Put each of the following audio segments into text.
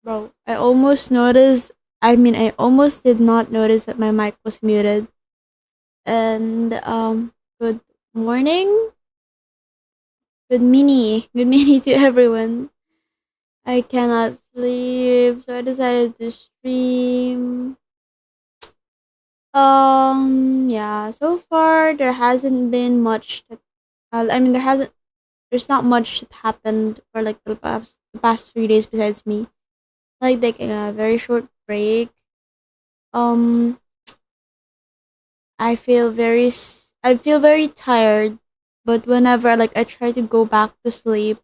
Bro, I almost noticed. I almost did not notice that my mic was muted. And good morning, good mini to everyone. I cannot sleep, so I decided to stream. Yeah. So far, there hasn't been much. There hasn't. There's not much that happened for like the past 3 days besides me like taking a very short break. Um, I feel very tired, but whenever like I try to go back to sleep,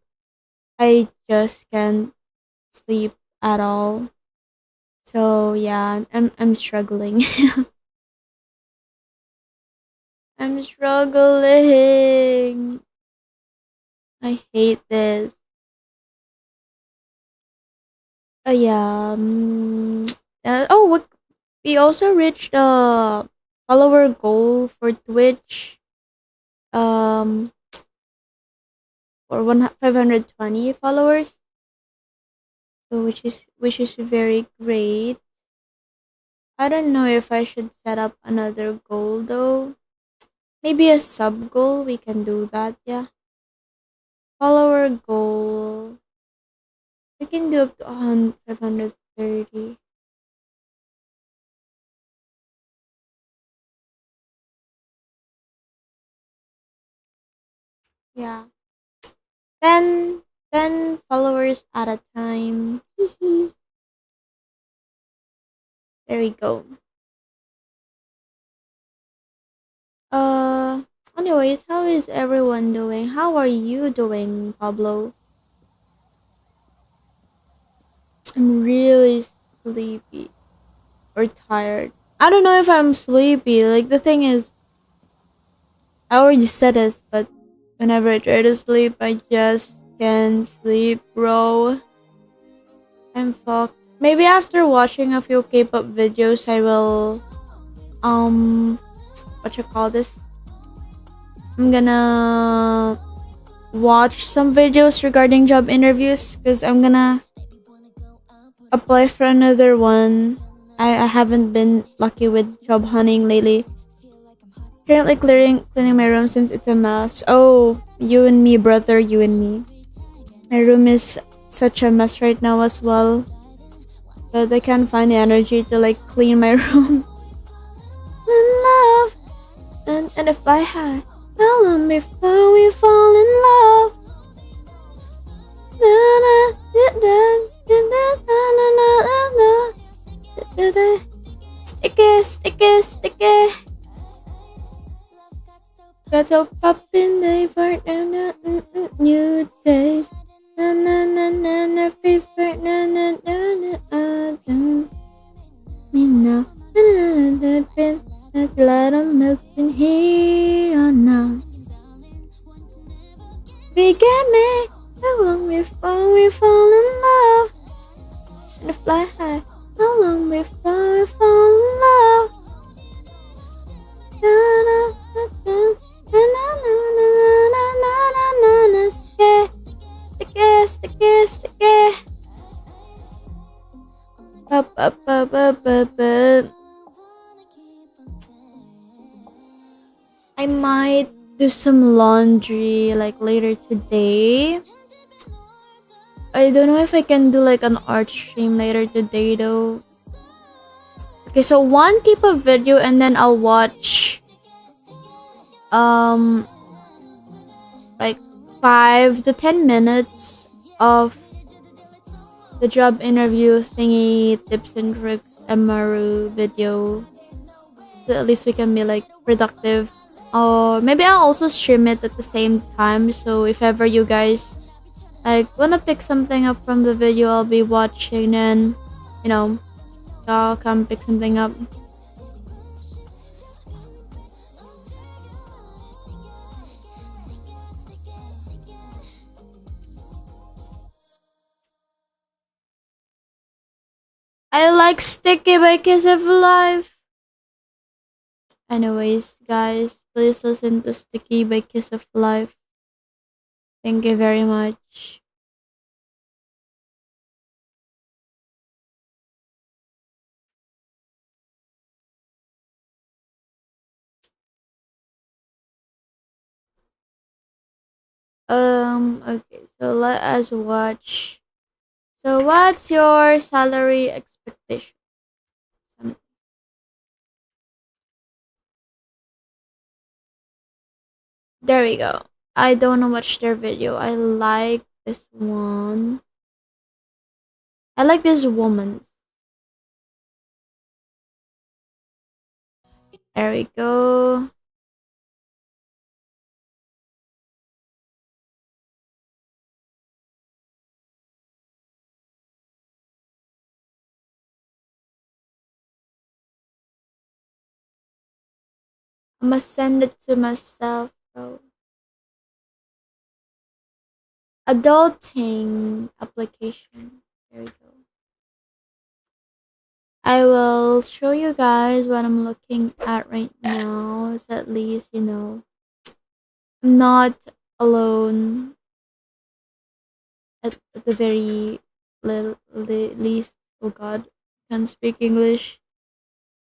I just can't sleep at all. So yeah, I'm struggling. I'm struggling. I hate this. Yeah. We also reached the follower goal for Twitch. Um, for 520 followers, so which is very great. I don't know if I should set up another goal though. Maybe a sub goal. We can do that. Yeah. Follower goal. We can do up to 530. Yeah. 10, 10 followers at a time. There we go. Uh, anyways, how is everyone doing? How are you doing, Pablo? I'm really sleepy or tired. I don't know if I'm sleepy. Like, the thing is, I already said this, but whenever I try to sleep, I just can't sleep, bro. I'm fucked. Maybe after watching a few K-pop videos, I will, what you call this? I'm gonna watch some videos regarding job interviews because I'm gonna apply for another one. I haven't been lucky with job hunting lately. Currently cleaning my room since it's a mess. Oh, you and me, brother, you and me. My room is such a mess right now as well. But I can't find the energy to like clean my room. In love, and if I had how long before we fall in love? Na, na, na, na, na, na, na, na, na, na, na, na. Sticky, sticky, sticky. Got so poppin' day for new taste. Na na na na na favorite na na na na me now. Na na na na pin. That's a lot of milk in here now. We get me how long before we fall in love and fly high. How long before we fall in love? Na na na na. Na na na na na na na na na sticky, sticky, sticky, sticky. Up, up, up, up, up, up. I might do some laundry like later today. I don't know if I can do like an art stream later today though. Okay, so one keep a video and then I'll watch um like 5 to 10 minutes of the job interview thingy tips and tricks Amaru video. So at least we can be like productive. Or maybe I'll also stream it at the same time. So if ever you guys like wanna pick something up from the video I'll be watching, then you know I'll come pick something up. I like Sticky by Kiss of Life. Anyways, guys, please listen to Sticky by Kiss of Life. Thank you very much. Okay, so let us watch. So what's your salary expectation? There we go. I don't watch their video. I like this one. I like this woman. There we go. I must send it to myself, bro. Adulting application. There we go. I will show you guys what I'm looking at right now. So at least you know I'm not alone at the very least. Oh God, can't speak English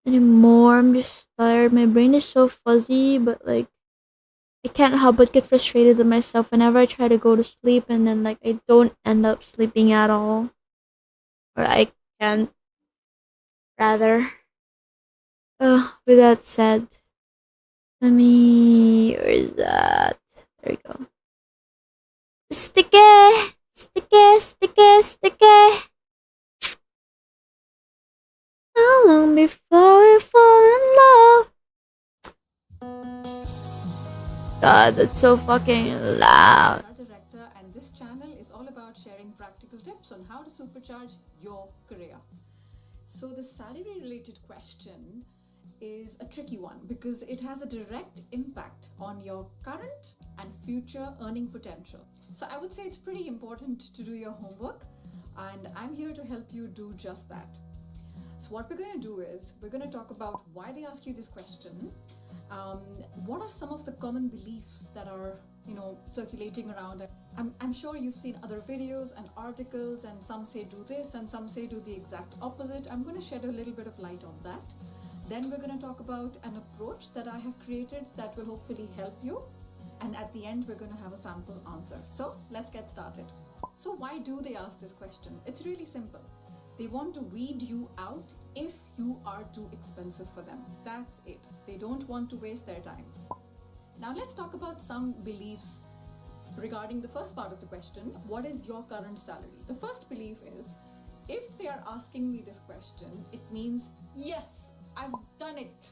anymore. I'm just tired. My brain is so fuzzy, but like I can't help but get frustrated with myself whenever I try to go to sleep and then like I don't end up sleeping at all. Or I can't rather. With that said, let me where is that? There we go. Sticky, sticky, sticky, sticky. How long before we fall in love? God, that's so fucking loud. Our director, and this channel is all about sharing practical tips on how to supercharge your career. So, the salary related question is a tricky one because it has a direct impact on your current and future earning potential. So, I would say it's pretty important to do your homework, and I'm here to help you do just that. So, what we're going to do is we're going to talk about why they ask you this question. Um, what are some of the common beliefs that are circulating around? I'm sure you've seen other videos and articles, and some say do this and some say do the exact opposite. I'm going to shed a little bit of light on that. Then we're going to talk about an approach that I have created that will hopefully help you, and at the end we're going to have a sample answer. So let's get started. So why do they ask this question? It's really simple. They want to weed you out if you are too expensive for them. That's it. They don't want to waste their time. Now let's talk about some beliefs regarding the first part of the question. What is your current salary? The first belief is, if they are asking me this question, it means, yes, I've done it.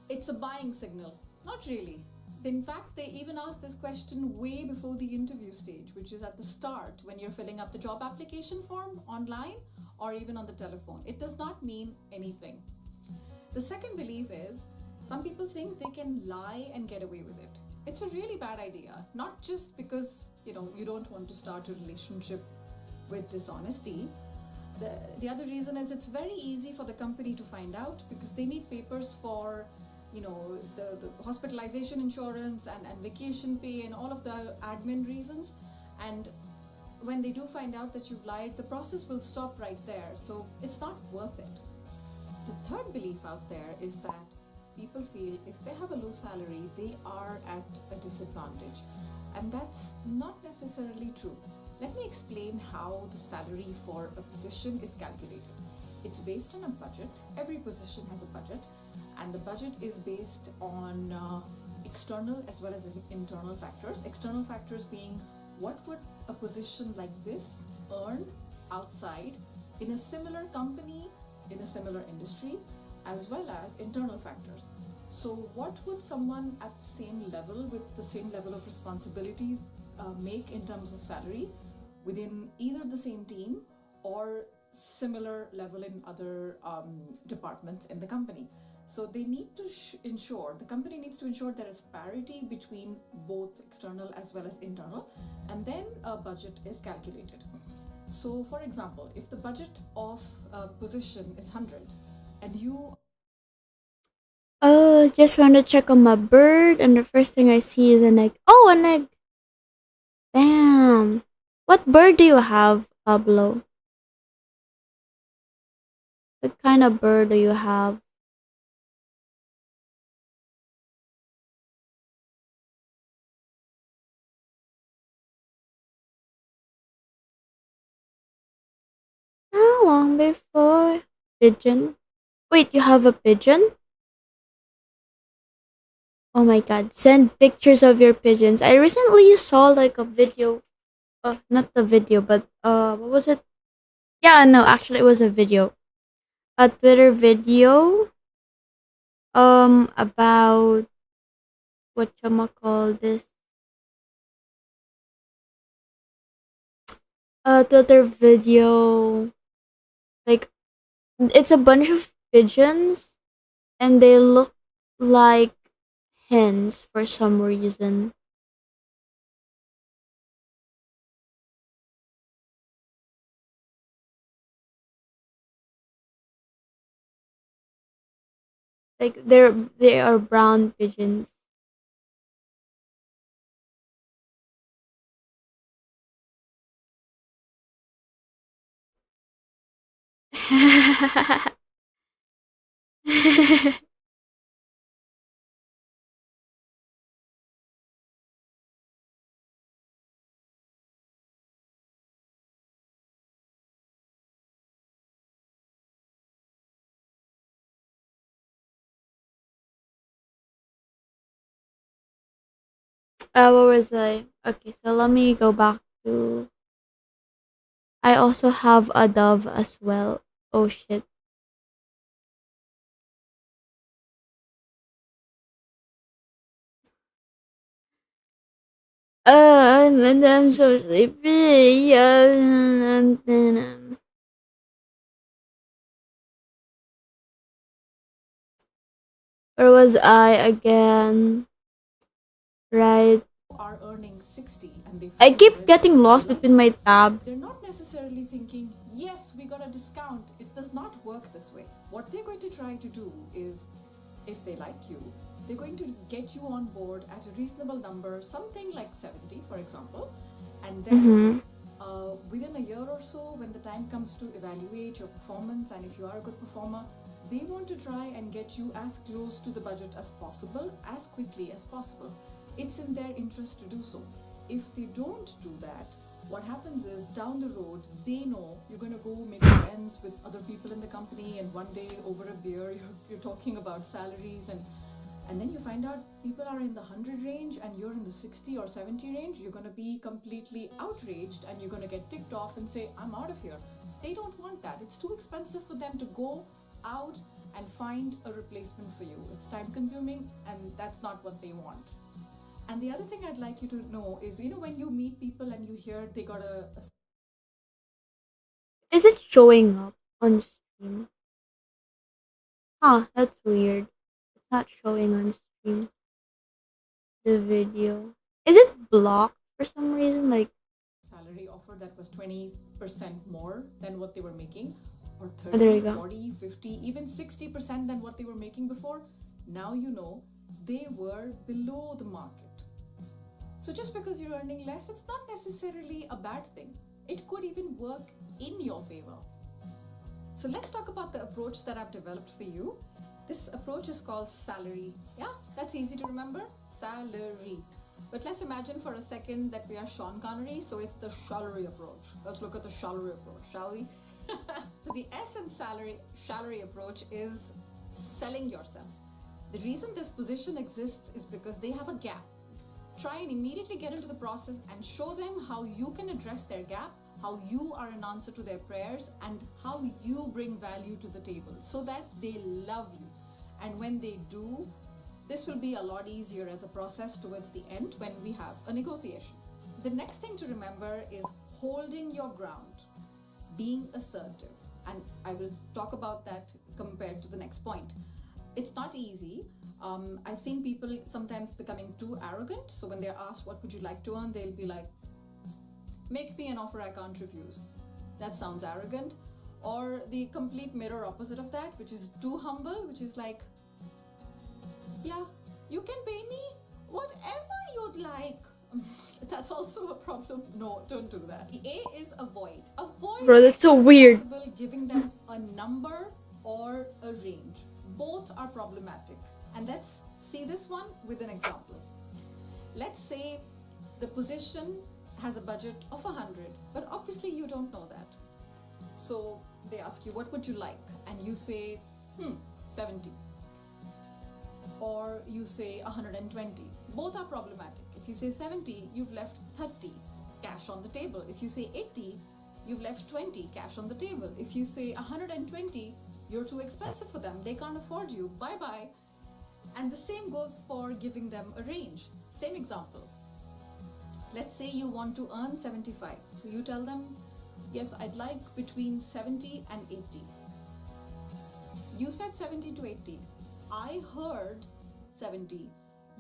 It's a buying signal. Not really. In fact, they even ask this question way before the interview stage, which is at the start when you're filling up the job application form online or even on the telephone. It does not mean anything. The second belief is, some people think they can lie and get away with it. It's a really bad idea, not just because you don't want to start a relationship with dishonesty. The other reason is it's very easy for the company to find out because they need papers for the hospitalization insurance and vacation pay and all of the admin reasons. And when they do find out that you've lied, the process will stop right there. So it's not worth it. The third belief out there is that people feel if they have a low salary, they are at a disadvantage. And that's not necessarily true. Let me explain how the salary for a position is calculated. It's based on a budget. Every position has a budget, and the budget is based on external as well as internal factors. External factors being, what would a position like this earn outside in a similar company, in a similar industry, as well as internal factors. So what would someone at the same level with the same level of responsibilities make in terms of salary within either the same team or similar level in other departments in the company? So they need to ensure, the company needs to ensure there is parity between both external as well as internal, and then a budget is calculated. So for example, if the budget of a position is 100 and you Oh, just want to check on my bird, and the first thing I see is an egg. Oh, an egg! Damn. What bird do you have, Pablo? What kind of bird do you have? How long before? Pigeon? Wait, you have a pigeon? Oh my god, send pictures of your pigeons. I recently saw like a video. Not the video, but what was it? Yeah, no, actually it was a video. A Twitter video about what call this? A Twitter video, like it's a bunch of pigeons and they look like hens for some reason. Like they are brown pigeons. What was I? Okay, so let me go back to. I also have a dove as well. Oh shit. And I'm so sleepy. Where was I again? Right. Are earning 60 and they I find a keep resume getting that they lost like, between my tab. they're not necessarily thinking, yes, we got a discount. It does not work this way. What they're going to try to do is, if they like you, they're going to get you on board at a reasonable number, something like 70, for example, and then within a year or so, when the time comes to evaluate your performance, and if you are a good performer, they want to try and get you as close to the budget as possible, as quickly as possible. It's in their interest to do so. If they don't do that, what happens is down the road, they know you're going to go make friends with other people in the company, and one day over a beer, you're talking about salaries, and then you find out people are in the 100 range and you're in the 60 or 70 range. You're going to be completely outraged and you're going to get ticked off and say, I'm out of here. They don't want that. It's too expensive for them to go out and find a replacement for you. It's time consuming, and that's not what they want. And the other thing I'd like you to know is, when you meet people and you hear they got a Is it showing up on stream? Huh, that's weird. It's not showing on stream. The video. Is it blocked for some reason? Like, salary offer that was 20% more than what they were making, or oh, there you 30, go. 40, 50, even 60% than what they were making before. Now you know they were below the market. So just because you're earning less, it's not necessarily a bad thing. It could even work in your favor. So let's talk about the approach that I've developed for you. This approach is called salary. Yeah, that's easy to remember. Salary. But let's imagine for a second that we are Sean Connery, so it's the salary approach. Let's look at the salary approach, shall we? So the S in salary approach is selling yourself. The reason this position exists is because they have a gap. Try and immediately get into the process and show them how you can address their gap, how you are an answer to their prayers, and how you bring value to the table so that they love you. And when they do, this will be a lot easier as a process towards the end when we have a negotiation. The next thing to remember is holding your ground, being assertive. And I will talk about that compared to the next point. It's not easy. I've seen people sometimes becoming too arrogant. So when they're asked, what would you like to earn? They'll be like, make me an offer I can't refuse. That sounds arrogant. Or the complete mirror opposite of that, which is too humble, which is like, yeah, you can pay me whatever you'd like. That's also a problem. No, don't do that. The A is avoid. Avoid, Bro, that's so weird. giving them a number or a range. Both are problematic. And let's see this one with an example. Let's say the position has a budget of 100, but obviously you don't know that. So they ask you, what would you like? And you say, 70. Or you say 120. Both are problematic. If you say 70, you've left 30 cash on the table. If you say 80, you've left 20 cash on the table. If you say 120, you're too expensive for them. They can't afford you. Bye-bye. And the same goes for giving them a range. Same example. Let's say you want to earn 75. So you tell them, yes, I'd like between 70 and 80. You said 70 to 80. I heard 70.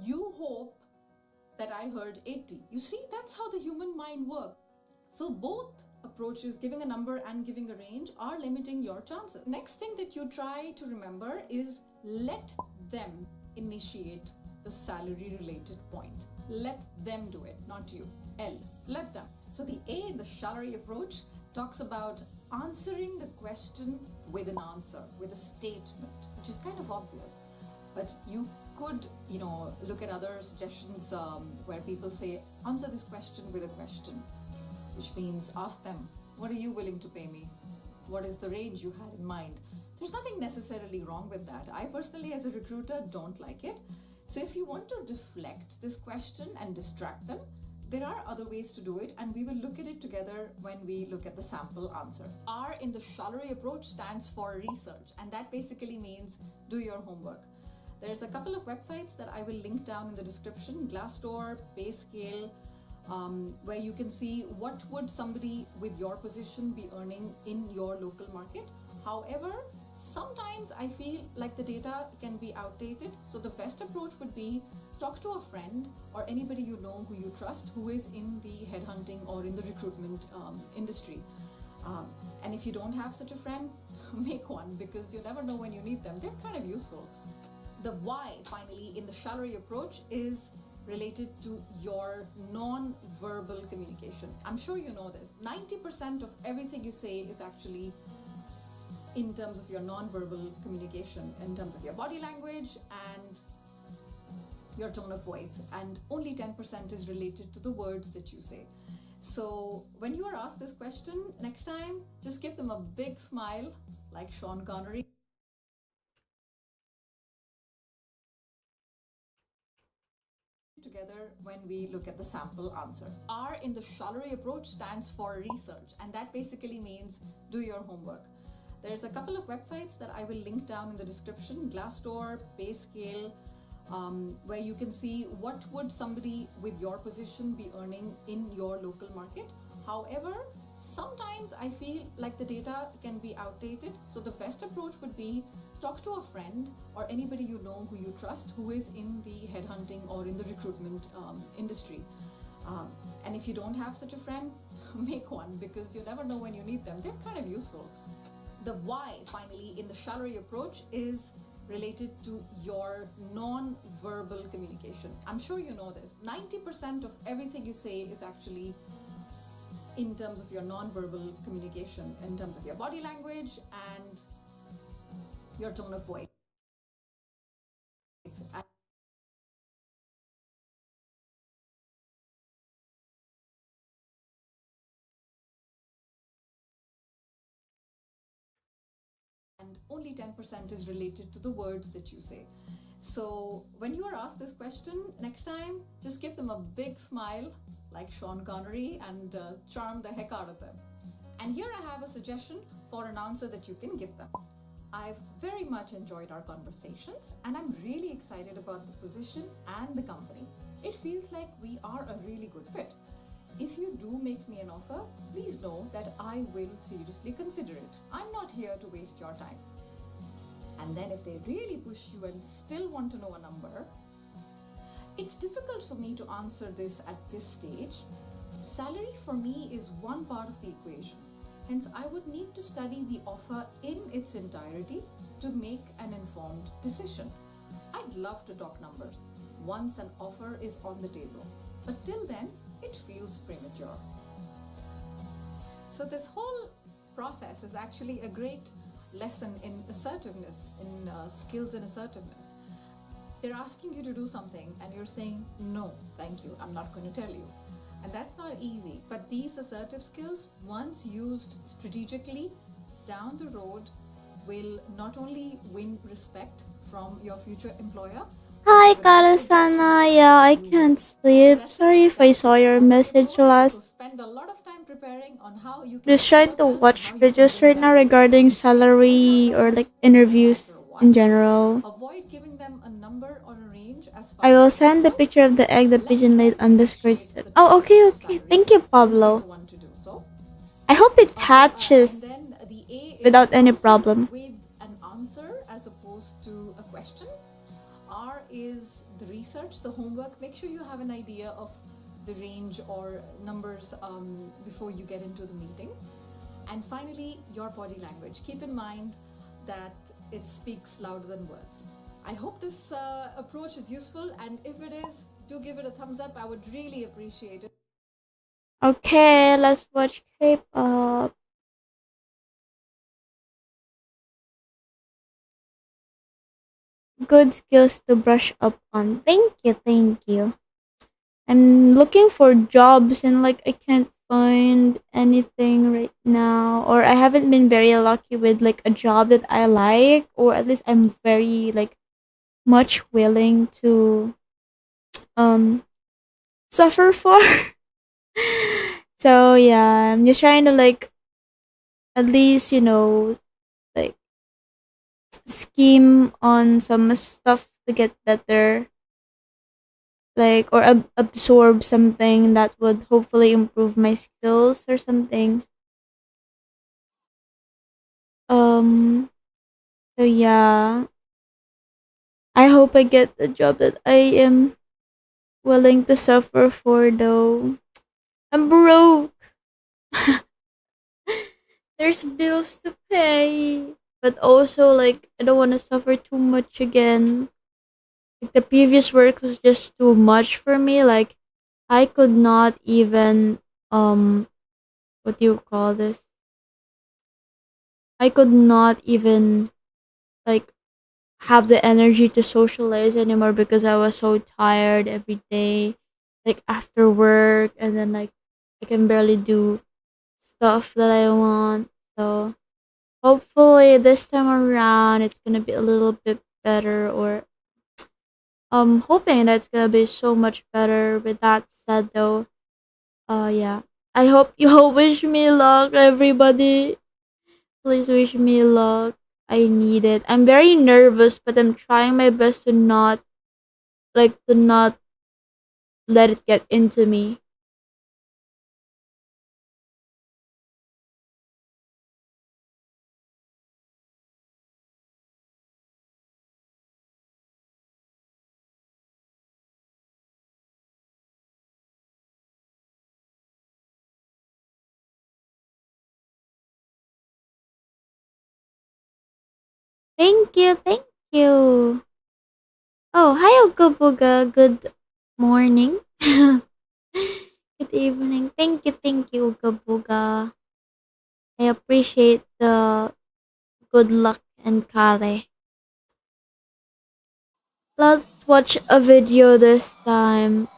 You hope that I heard 80. You see, that's how the human mind works. So both approaches, giving a number and giving a range, are limiting your chances. Next thing that you try to remember is let them initiate the salary related point. Let them do it, not you. L, let them. So the A in the salary approach talks about answering the question with an answer, with a statement, which is kind of obvious. But you could, look at other suggestions where people say, answer this question with a question, which means ask them, what are you willing to pay me? What is the range you had in mind? There's nothing necessarily wrong with that. I personally, as a recruiter, don't like it. So if you want to deflect this question and distract them, there are other ways to do it, and we will look at it together when we look at the sample answer. R in the salary approach stands for research, and that basically means do your homework. There's a couple of websites that I will link down in the description: Glassdoor, PayScale, where you can see what would somebody with your position be earning in your local market. However, sometimes I feel like the data can be outdated, so the best approach would be talk to a friend or anybody you know who you trust who is in the headhunting or in the recruitment industry. And if you don't have such a friend, make one, because you never know when you need them. They're kind of useful. The why, finally, in the salary approach is related to your non-verbal communication. I'm sure you know this. 90% of everything you say is actually in terms of your non-verbal communication, in terms of your body language and your tone of voice, and only 10% is related to the words that you say. So when you are asked this question next time, just give them a big smile like Sean Connery. Together when we look at the sample answer. R in the salary approach stands for research, and that basically means do your homework. There's a couple of websites that I will link down in the description: Glassdoor, Payscale, where you can see what would somebody with your position be earning in your local market. However, sometimes I feel like the data can be outdated, so the best approach would be talk to a friend or anybody you know who you trust who is in the headhunting or in the recruitment industry. And if you don't have such a friend, make one, because you never know when you need them. They're kind of useful. The why, finally, in the salary approach is related to your non-verbal communication. I'm sure you know this. 90% of everything you say is actually in terms of your non-verbal communication, in terms of your body language and your tone of voice. And only 10% is related to the words that you say. So when you are asked this question next time, just give them a big smile like Sean Connery and charm the heck out of them. And here I have a suggestion for an answer that you can give them. I've very much enjoyed our conversations, and I'm really excited about the position and the company. It feels like we are a really good fit. If you do make me an offer, please know that I will seriously consider it. I'm not here to waste your time. And then if they really push you and still want to know a number, it's difficult for me to answer this at this stage. Salary for me is one part of the equation. Hence, I would need to study the offer in its entirety to make an informed decision. I'd love to talk numbers once an offer is on the table, but till then, it feels premature. So this whole process is actually a great lesson in assertiveness, in skills and assertiveness. They're asking you to do something and you're saying, no, thank you, I'm not going to tell you. And that's not easy, but these assertive skills, once used strategically down the road, will not only win respect from your future employer. Hi, Karasana. Yeah, I can't sleep. Sorry if I saw your message last. Spend a lot of time preparing on how you can Just trying to watch videos right now regarding salary or like interviews in general. avoid giving them a number or a range as far I will as send the picture of the egg the pigeon laid on the skirt set. Oh, okay, okay. Thank you, Pablo. I hope it hatches without any problem. With an answer as opposed to a question. R is the research, the homework. Make sure you have an idea of the range or numbers before you get into the meeting. And finally, your body language. Keep in mind that it speaks louder than words. I hope this approach is useful, and if it is, do give it a thumbs up. I would really appreciate it. Okay, let's watch K-pop. Good skills to brush up on. Thank you, thank you. I'm looking for jobs and like I can't find anything right now, or I haven't been very lucky with like a job that I like, or at least I'm very like much willing to um suffer for. So yeah, I'm just trying to like at least, like scheme on some stuff to get better. like or absorb something that would hopefully improve my skills or something. Um so yeah, I hope I get the job that I am willing to suffer for though. I'm broke. There's bills to pay. But also like I don't want to suffer too much again. Like the previous work was just too much for me. Like I could not even what do you call this? I could not even like have the energy to socialize anymore because I was so tired every day. Like after work and then like I can barely do stuff that I want. So hopefully this time around it's gonna be a little bit better or hoping that it's gonna be so much better. With that said though, yeah. I hope you all wish me luck, everybody. Please wish me luck. I need it. I'm very nervous, but I'm trying my best to not let it get into me. Thank you, thank you. Oh, hi Ogaboga. Good morning. Good evening. Thank you, Ogaboga. I appreciate the good luck and kare. Let's watch a video this time.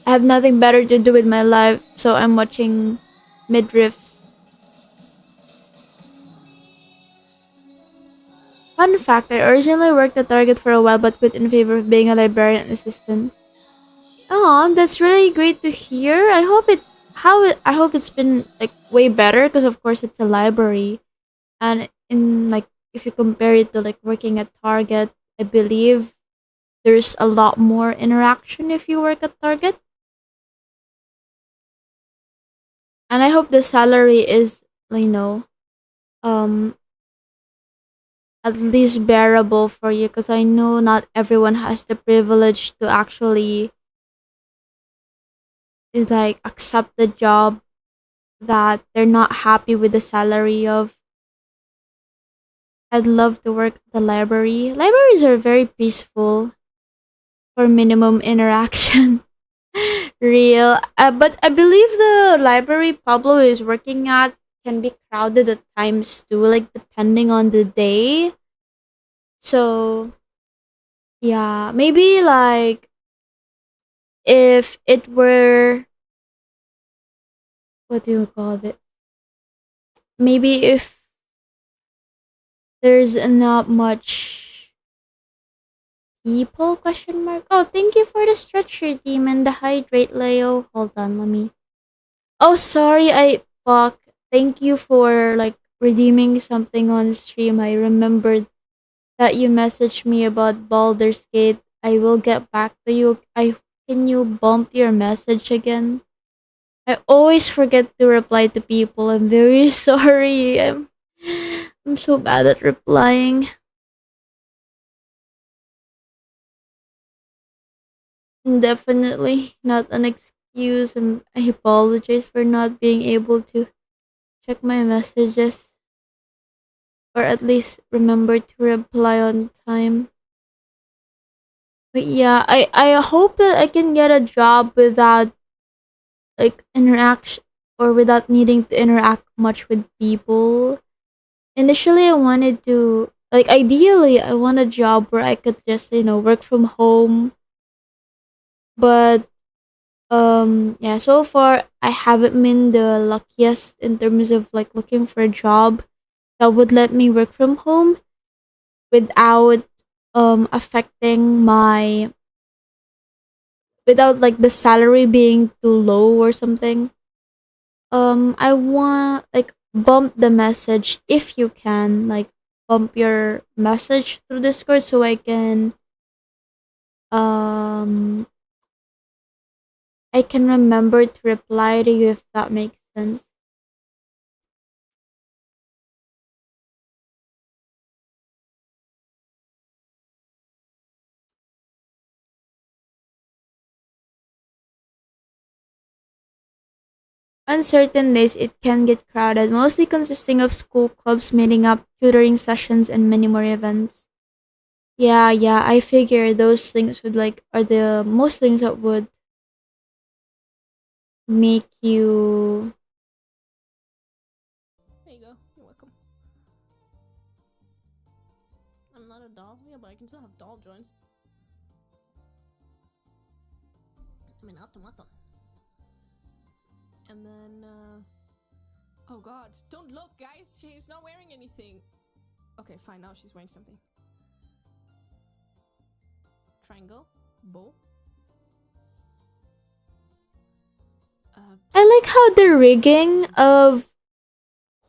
I have nothing better to do with my life, so I'm watching midriffs. Fun fact, I originally worked at Target for a while but quit in favor of being a librarian assistant. Oh, that's really great to hear. I hope it's been like way better because of course it's a library and in like if you compare it to like working at Target, I believe there's a lot more interaction if you work at Target. And I hope the salary is um at least bearable for you because I know not everyone has the privilege to actually like accept the job that they're not happy with the salary of. I'd love to work at the library. Libraries are very peaceful for minimum interaction. Real. But I believe the library Pablo is working at can be crowded at times too, like depending on the day. So, yeah, maybe like if it were, what do you call it? Maybe if there's not much people question mark. Oh, thank you for the stretcher team and the hydrate Leo. Hold on, let me. Oh, sorry, I fuck. Thank you for like redeeming something on stream. I remembered that you messaged me about Baldur's Gate. I will get back to you. I Can you bump your message again? I always forget to reply to people. I'm very sorry. I'm so bad at replying. Definitely not an excuse. I apologize for not being able to check my messages or at least remember to reply on time. But yeah, I hope that I can get a job without like interaction or without needing to interact much with people. Initially, I wanted to like ideally I want a job where I could just work from home But yeah, so far I haven't been the luckiest in terms of like looking for a job that would let me work from home without affecting my without like the salary being too low or something. I want like bump the message if you can, like bump your message through Discord so um I can remember to reply to you if that makes sense. On certain days, it can get crowded, mostly consisting of school clubs meeting up, tutoring sessions, and many more events. Yeah, yeah, I figure those things would like are the most things that would make you. There you go. You're welcome. I'm not a doll. Yeah, but I can still have doll joints. I mean, automaton. And then, oh god, don't look, guys! She's not wearing anything! Okay, fine, now she's wearing something. Triangle. Bow. I like how the rigging of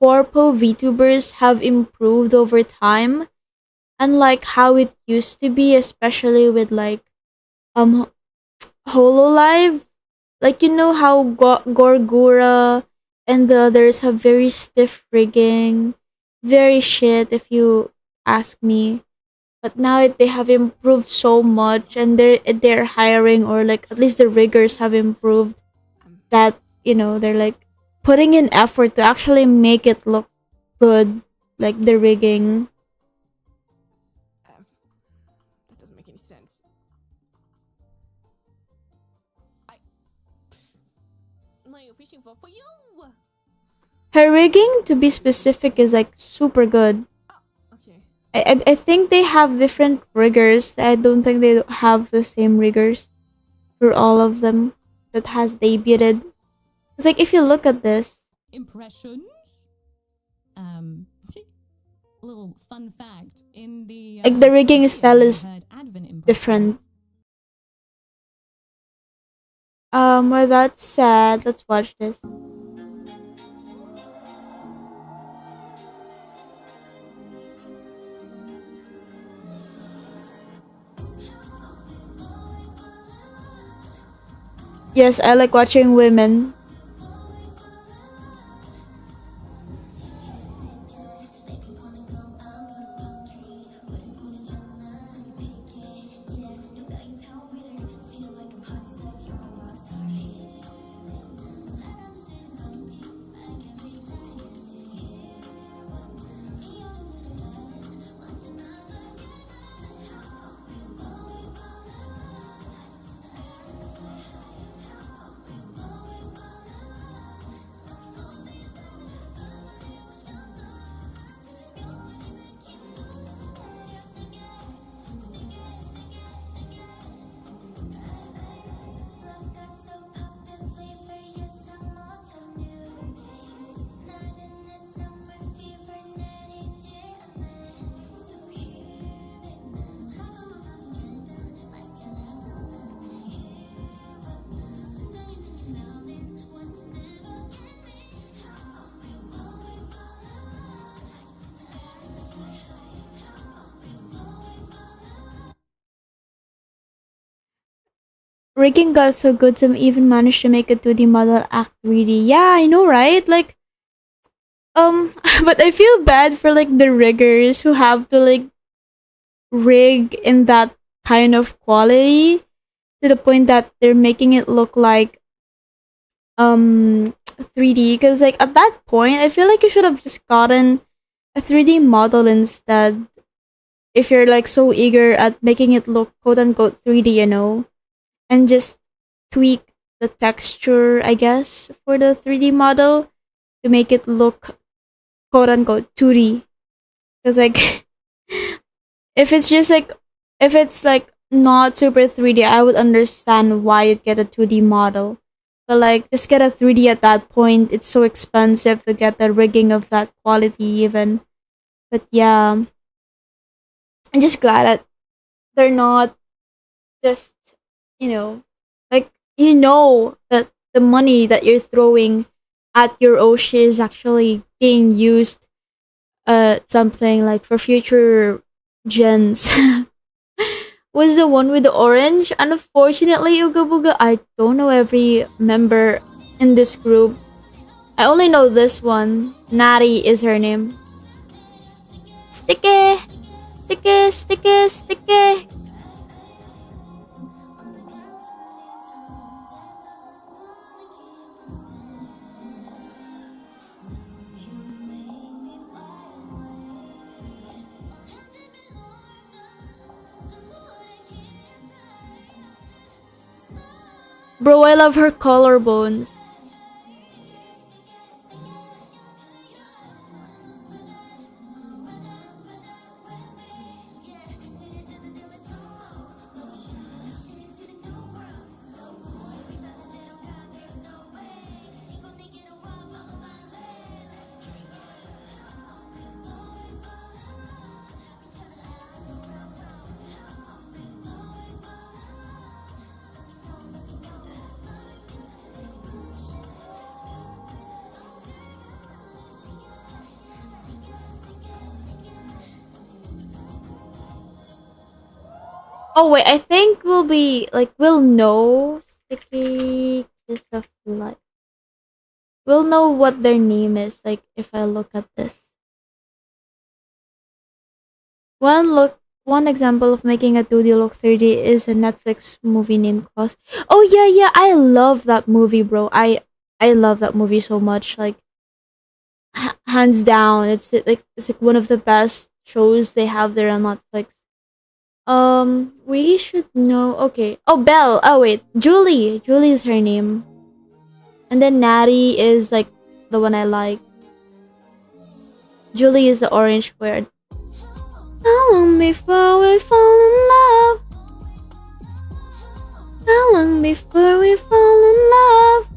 corpo VTubers have improved over time, unlike how it used to be, especially with like um Hololive. Like you know how Gorgura and the others have very stiff rigging, very shit if you ask me. But now they have improved so much, and they're hiring, or like at least the riggers have improved, that you know they're like putting in effort to actually make it look good, like the rigging. That doesn't make any sense. What are you fishing for? For you! Her rigging, to be specific, is like super good. Okay. I think they have different riggers. I don't think they have the same riggers for all of them that has debuted. It's like if you look at this, Impressions. Little fun fact in the like the rigging style is different. With that said, let's watch this. Yes, I like watching women. Rigging got so good to even manage to make a 2D model act 3D. Yeah, I know, right? Like, but I feel bad for like the riggers who have to like rig in that kind of quality to the point that they're making it look like 3D. Because like at that point, I feel like you should have just gotten a 3D model instead. If you're like so eager at making it look quote unquote 3D, you know, and just tweak the texture, I guess, for the 3D model to make it look quote unquote 2D. Because like if it's just like if it's like not super 3D, I would understand why you'd get a 2D model. But like, just get a 3D at that point. It's so expensive to get the rigging of that quality, even. But yeah, I'm just glad that they're not just, you know, like, that the money that you're throwing at your Oshi is actually being used something like for future gens. Was the one with the orange. Unfortunately, Uga Buga, I don't know every member in this group. I only know this one. Nari is her name. Sticky! Sticky, sticky, sticky! Bro, I love her collarbones. Oh wait, I think we'll know Sticky Kiss of Life. We'll know what their name is, like if I look at this. One example of making a 2D look 3D is a Netflix movie named Cross. Oh yeah, yeah, I love that movie, bro. I love that movie so much. Like hands down, it's like one of the best shows they have there on Netflix. We should know. Okay. Oh, Belle. Oh wait, Julie. Julie is her name. And then Natty is like the one I like. Julie is the orange word. How long before we fall in love? How long before we fall in love?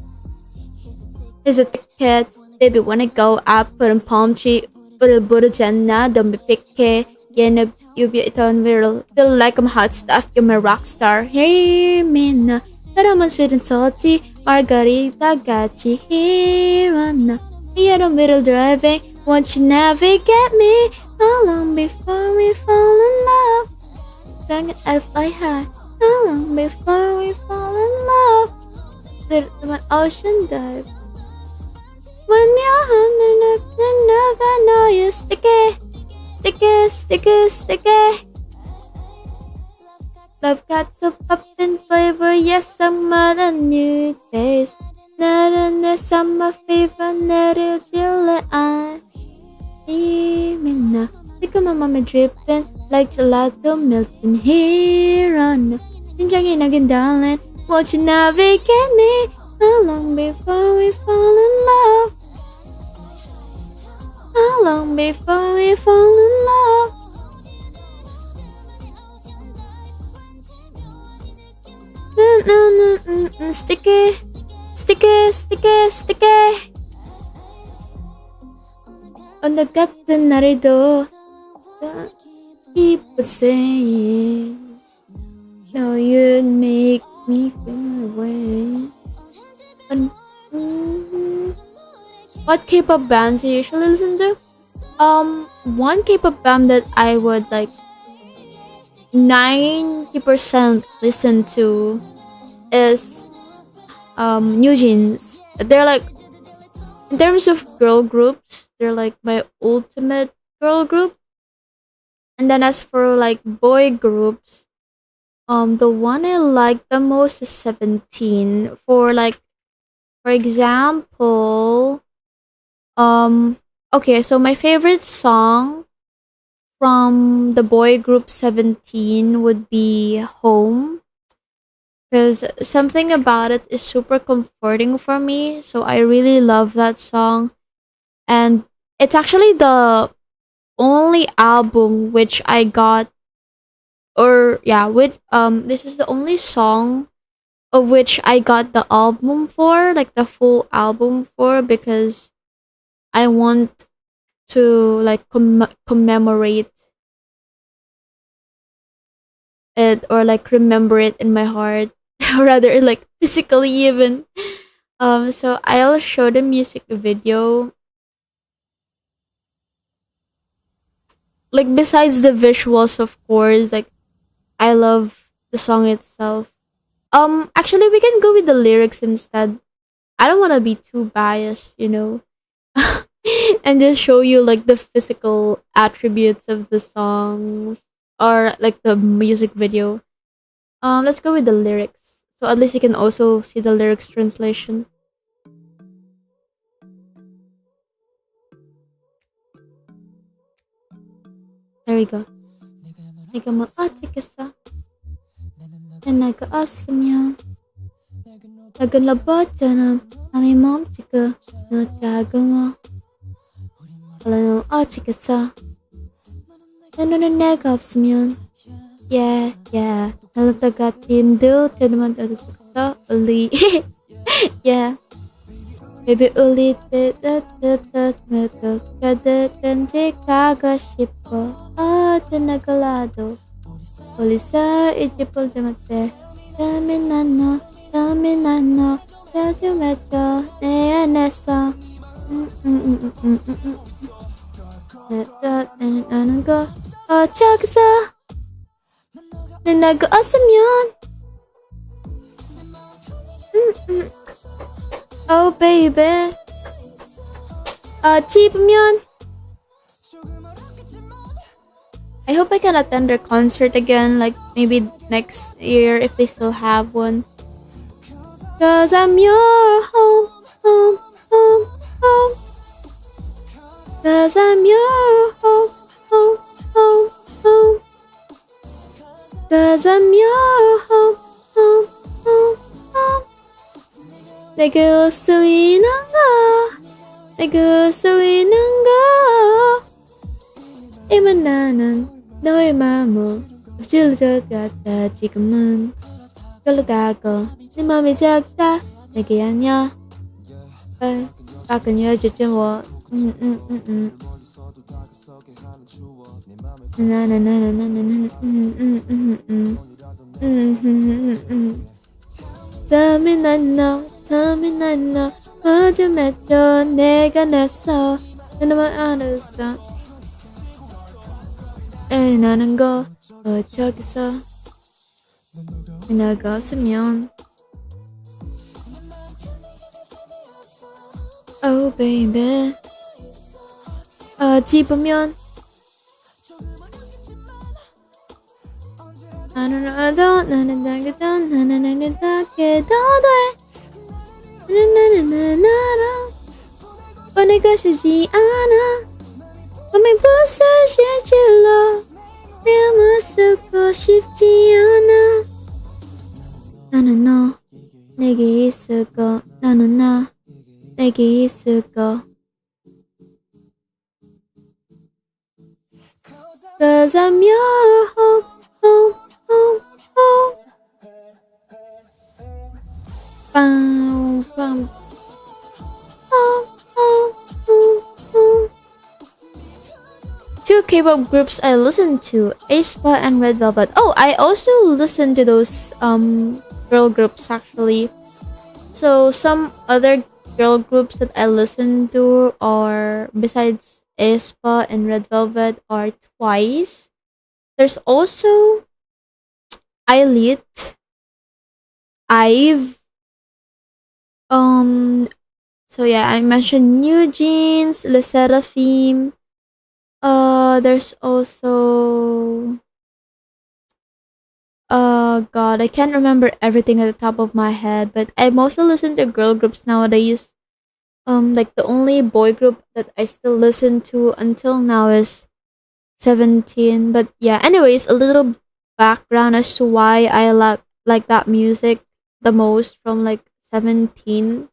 Here's a ticket. Baby, wanna go up, put in palm tree. Buddha Jenna, don't be picky. Yeah, you be on viral. Feel like I'm hot stuff, you're my rock star. Hear me now. But I'm sweet and salty. Margarita got you here now. You're the middle driving. Won't you navigate me? How long before we fall in love? Dragon and fly high. How long before we fall in love? With an ocean dive. When you're hungry, I know you're sticky. Sticky, sticky, sticky. Love got so pop in flavor, yes, summer a new taste. Not in the summer fever, not a chill eye. Mina, think of my mama dripping like gelato melting here on. Sinjangin again, darling. Won't you navigate me? How long before we fall in love? How long before we fall in love? Sticky, sticky, sticky, sticky. On the gut the narido, keep saying, no, you'd make me feel away. What K-pop bands you usually listen to? One K-pop band that I would like 90% listen to is New Jeans. They're like, in terms of girl groups, they're like my ultimate girl group. And then as for like boy groups, the one I like the most is 17. For example, okay, so my favorite song from the boy group 17 would be Home, because something about it is super comforting for me. So I really love that song. And it's actually the only album which I got or yeah, with this is the only song of which I got the album for, like the full album for, because I want to like commemorate it, or like remember it in my heart, or rather like physically even. So I'll show the music video. Like besides the visuals, of course, like I love the song itself. Actually, we can go with the lyrics instead. I don't want to be too biased, and just show you like the physical attributes of the songs, or like the music video. Let's go with the lyrics. So at least you can also see the lyrics translation. There we go. 내가 뭐 어쩌겠어? 난 내가 없으면 작은 로봇처럼 맘이 멈추고 너 작은 넌 어쩌겠어? 내 눈은 내가 없으면 yeah yeah 나도 똑같은 듯 제대로만 얻을 수 없어 우리 yeah baby 우리 어디든지 가고 싶어 어떤 나가라도 멀리서 이제 보지 못해 다음에 난 너 자주매줘 내 안에서 나는 아는 거 저기서 내 나가 없으면 oh baby 집으면 I hope I can attend their concert again, like maybe next year if they still have one. Cause I'm your home, home, home, home. Cause I'm your home, home, home, home. Cause I'm your home, home, home, home. 내가 올 수 있는 거, 내가 올 수 있는 거. 이만 나는 너의 마음을 찔러줄 것 같아 지금은 별로다고 네 맘이 작다 내게 아냐 가끔 여주죠 워 Tell me 너 뭐좀 해줘 내가 나서 너만 알았어 나는 거 저기서 나갔으면 oh baby 집으면 나는 알아도 나는 당겨도 나는 당겨도 돼 나나나나나나 보내고 싶지 않아 맘이 부서질러 뺨을 쓰고 싶지 않아 나는 너 내게 있을 거 나는 나 내게 있을 거 Cause I'm your home, home, home, home Bam, bam Home, home, home, home Two K-pop groups I listen to, aespa and Red Velvet. Oh, I also listen to those girl groups actually. So some other girl groups that I listen to are besides aespa and Red Velvet are Twice. There's also Elite, Ive. So yeah, I mentioned New Jeans, Le Seraphim. There's also God, I can't remember everything at the top of my head, but I mostly listen to girl groups nowadays. Like the only boy group that I still listen to until now is 17. But yeah, anyways, a little background as to why I like that music the most from like 17.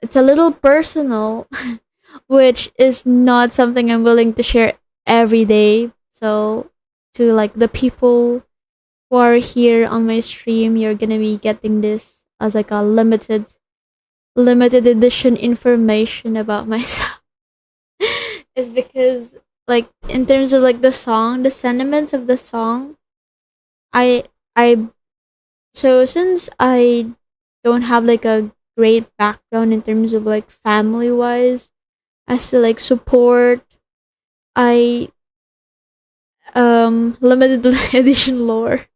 It's a little personal, which is not something I'm willing to share every day. So to like the people who are here on my stream, you're gonna be getting this as like a limited edition information about myself. Is because like in terms of like the song, the sentiments of the song, I I so since I don't have like a great background in terms of like family wise as to like support, I limited edition lore.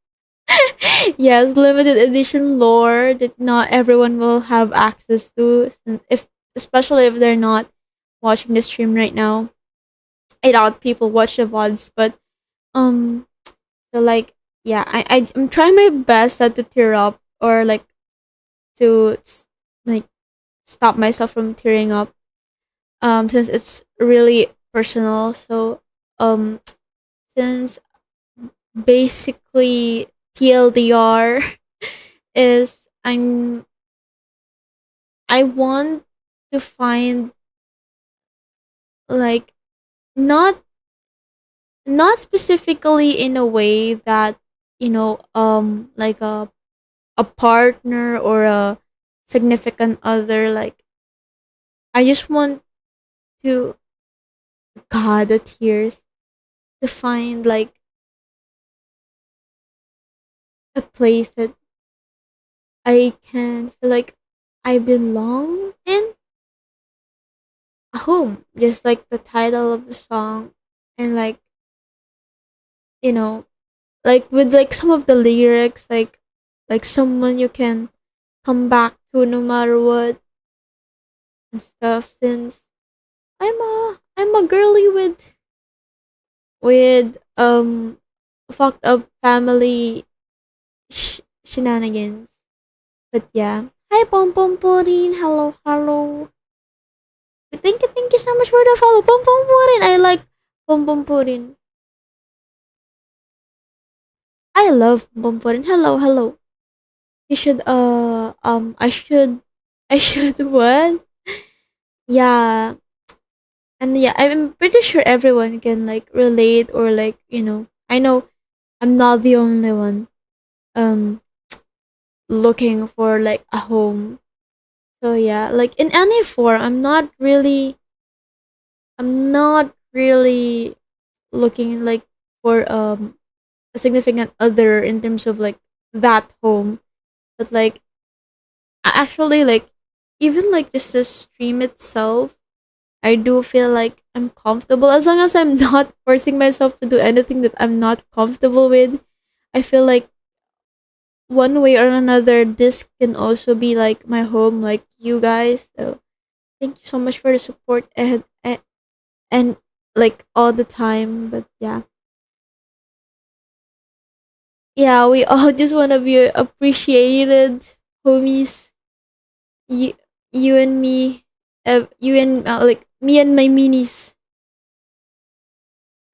Yes, limited edition lore that not everyone will have access to, if especially if they're not watching the stream right now. I doubt people watch the VODs, but um so like yeah, I'm trying my best not to tear up or like to like stop myself from tearing up since it's really personal. So um since basically TLDR is I want to find like not not specifically in a way that like a partner or a significant other. Like I just want to, god, the tears, to find like a place that I can feel like I belong in, a home, just like the title of the song. And like you know like with like some of the lyrics, like someone you can come back to no matter what and stuff. Since I'm a girly with fucked up family shenanigans. But yeah, hi pom pom pudding, hello hello. Thank you so much for the follow, pom pom pudding. I like pom pom pudding. I love pom pom pudding. Hello hello. You should I should what? Yeah, and yeah, I'm pretty sure everyone can like relate, or like I know I'm not the only one um looking for like a home. So yeah, like in any form, I'm not really looking like for a significant other in terms of like that home. But like actually, like even like just the stream itself, I do feel like I'm comfortable as long as I'm not forcing myself to do anything that I'm not comfortable with. I feel like one way or another, this can also be like my home, like you guys. So thank you so much for the support, and like all the time. But yeah, yeah, we all just want to be appreciated, homies. You, you and me, you and like me and my minis.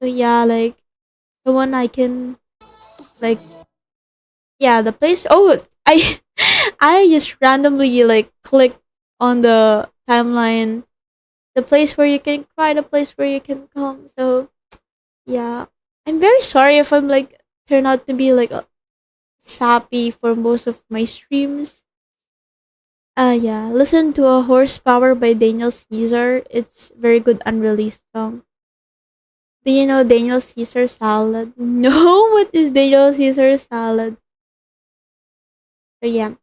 So yeah, like the one I can like, yeah, the place. Oh, I I just randomly like clicked on the timeline, the place where you can cry, the place where you can come. So yeah, I'm very sorry if I'm like turn out to be like sappy for most of my streams. Yeah, listen to a Horsepower by Daniel Caesar. It's very good unreleased song. Do you know Daniel Caesar salad? No, what is Daniel Caesar salad? So yeah,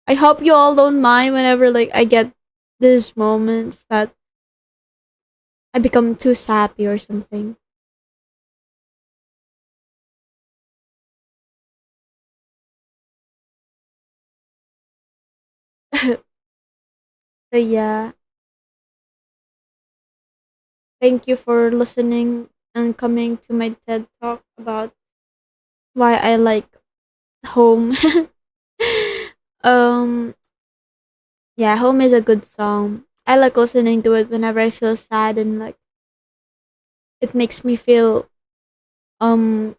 I hope you all don't mind whenever like I get these moments that I become too sappy or something. So yeah, thank you for listening and coming to my TED talk about why I like home. um yeah, home is a good song. I like listening to it whenever I feel sad, and like it makes me feel um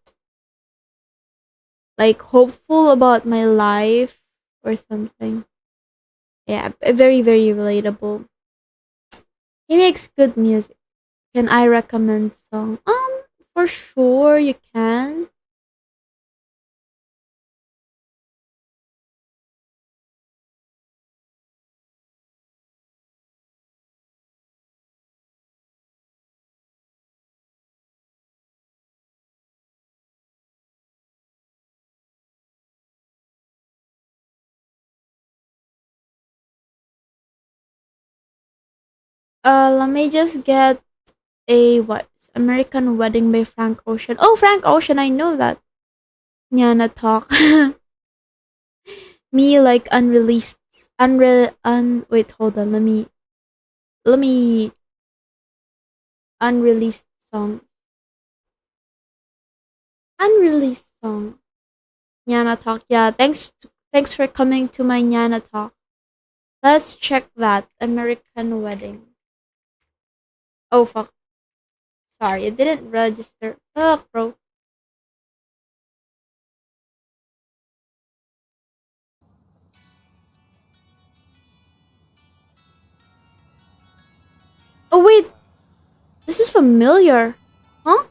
like hopeful about my life or something. Yeah, very very relatable. He makes good music. Can I recommend song? for sure you can. Let me just get a what? American Wedding by Frank Ocean. Oh, Frank Ocean, I know that. Nyana talk. Me like unreleased, wait, hold on. Let me unreleased song. Unreleased song. Nyana talk. Yeah, thanks for coming to my Nyana talk. Let's check that American Wedding. Oh fuck. Sorry, it didn't register. Fuck, bro. Oh wait, this is familiar. Huh?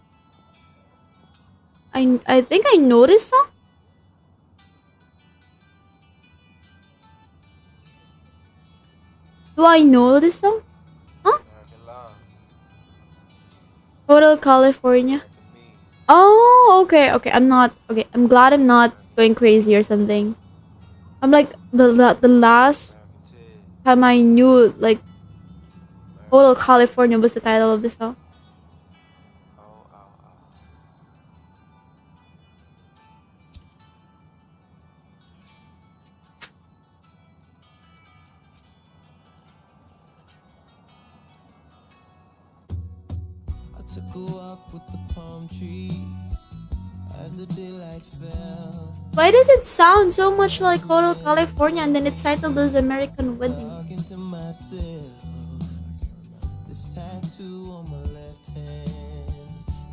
I think I know this song. Do I know this song? Huh? Hotel California. Oh, okay, okay. I'm not okay. I'm glad I'm not going crazy or something. I'm like the last time I knew like Hotel California was the title of the song. I took a walk with the palm trees as the daylight fell. Why does it sound so much like Hotel California and then it's titled as American Wedding? Talking to myself, this tattoo on my left hand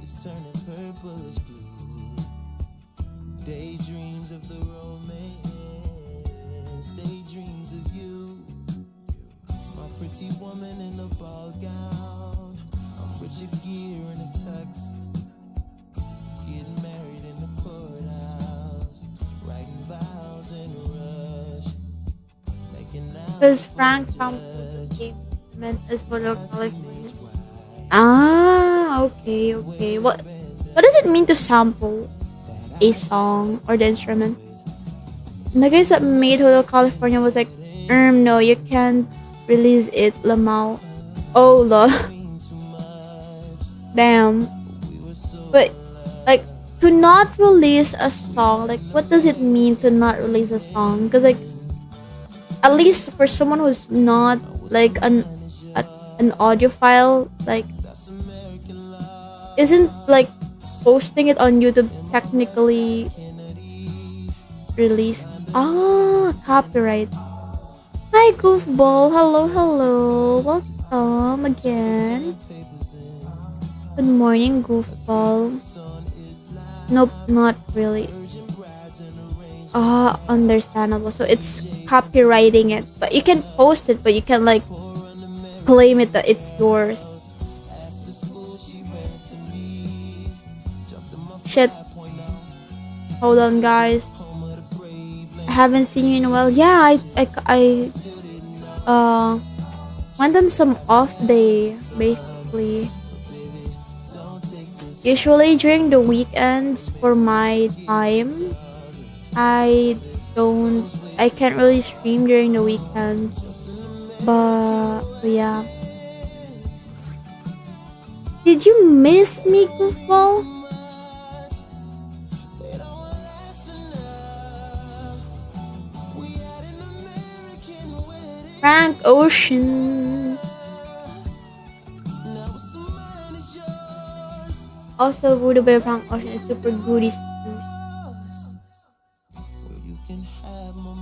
is turning purplish blue. Daydreams of the romance, daydreams of you. My pretty woman in a ball gown, I'm Richard Gere in a tux. Getting married in the courthouse, writing vows in a rush. Because Frank sampled the game meant as Hotel California. Ah, okay, okay. What does it mean to sample a song or the instrument? And the guys that made Hotel California was like, no, you can't release it, Lamau. Oh, lol. Damn. But, like, to not release a song, like, what does it mean to not release a song? Because, like, at least for someone who's not, like, an audiophile, like, isn't, like, posting it on YouTube technically released. Ah, copyright. Hi, Goofball. Hello, hello. Welcome again. Good morning, Goofball. Nope, not really. Ah, understandable. So it's copywriting it. But you can post it, but you can, like, claim it that it's yours. Shit. Hold on, guys. I haven't seen you in a while. Yeah, I went on some off day, basically. Usually during the weekends for my time, I can't really stream during the weekend. But yeah. Did you miss me, Goofball? Frank Ocean. Also, Voodoo by Frank Ocean is super goodies too.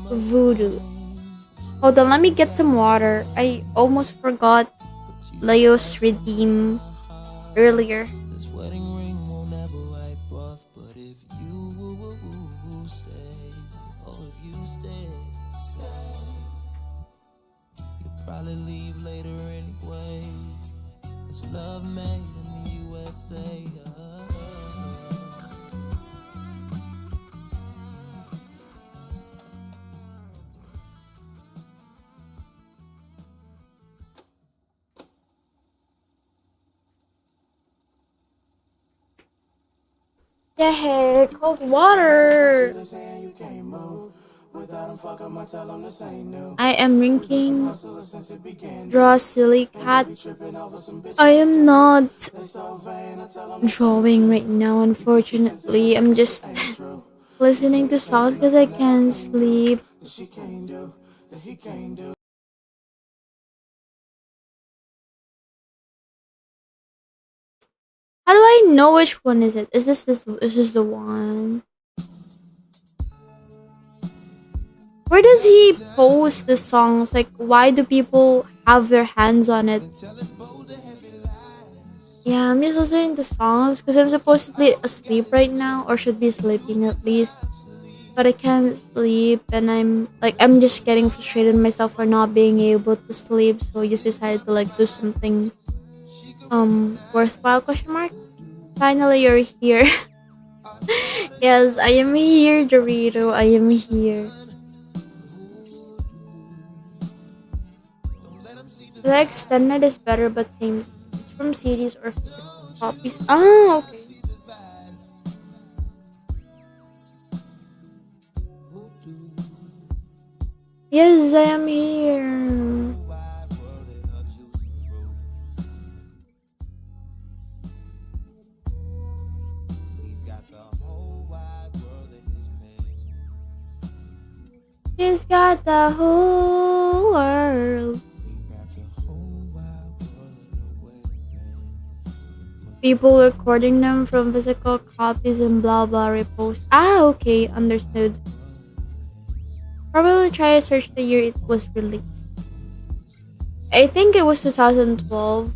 Voodoo. Hold on, let me get some water. I almost forgot Leo's redeem earlier. This wedding ring won't ever wipe off, but if you stay, oh, if you stay, you'll probably leave later anyway. It's love made in the USA. Yeah, hey, cold water. I am drinking draw silly cat. I am not drawing right now, unfortunately. I'm just listening to songs because I can't sleep. How do I know which one is it? Is this the one? Where does he post the songs? Like, why do people have their hands on it? Yeah, I'm just listening to songs because I'm supposedly asleep right now, or should be sleeping at least. But I can't sleep, and I'm just getting frustrated with myself for not being able to sleep. So I just decided to like do something worthwhile? Question mark. Finally, you're here. Yes, I am here, Dorito. I am here. The extended is better, but seems it's from CDs or physical copies. Oh, okay. Yes, I am here. He's got the whole world. People recording them from physical copies and blah blah repost. Ah, okay, understood. Probably try to search the year it was released. I think it was 2012.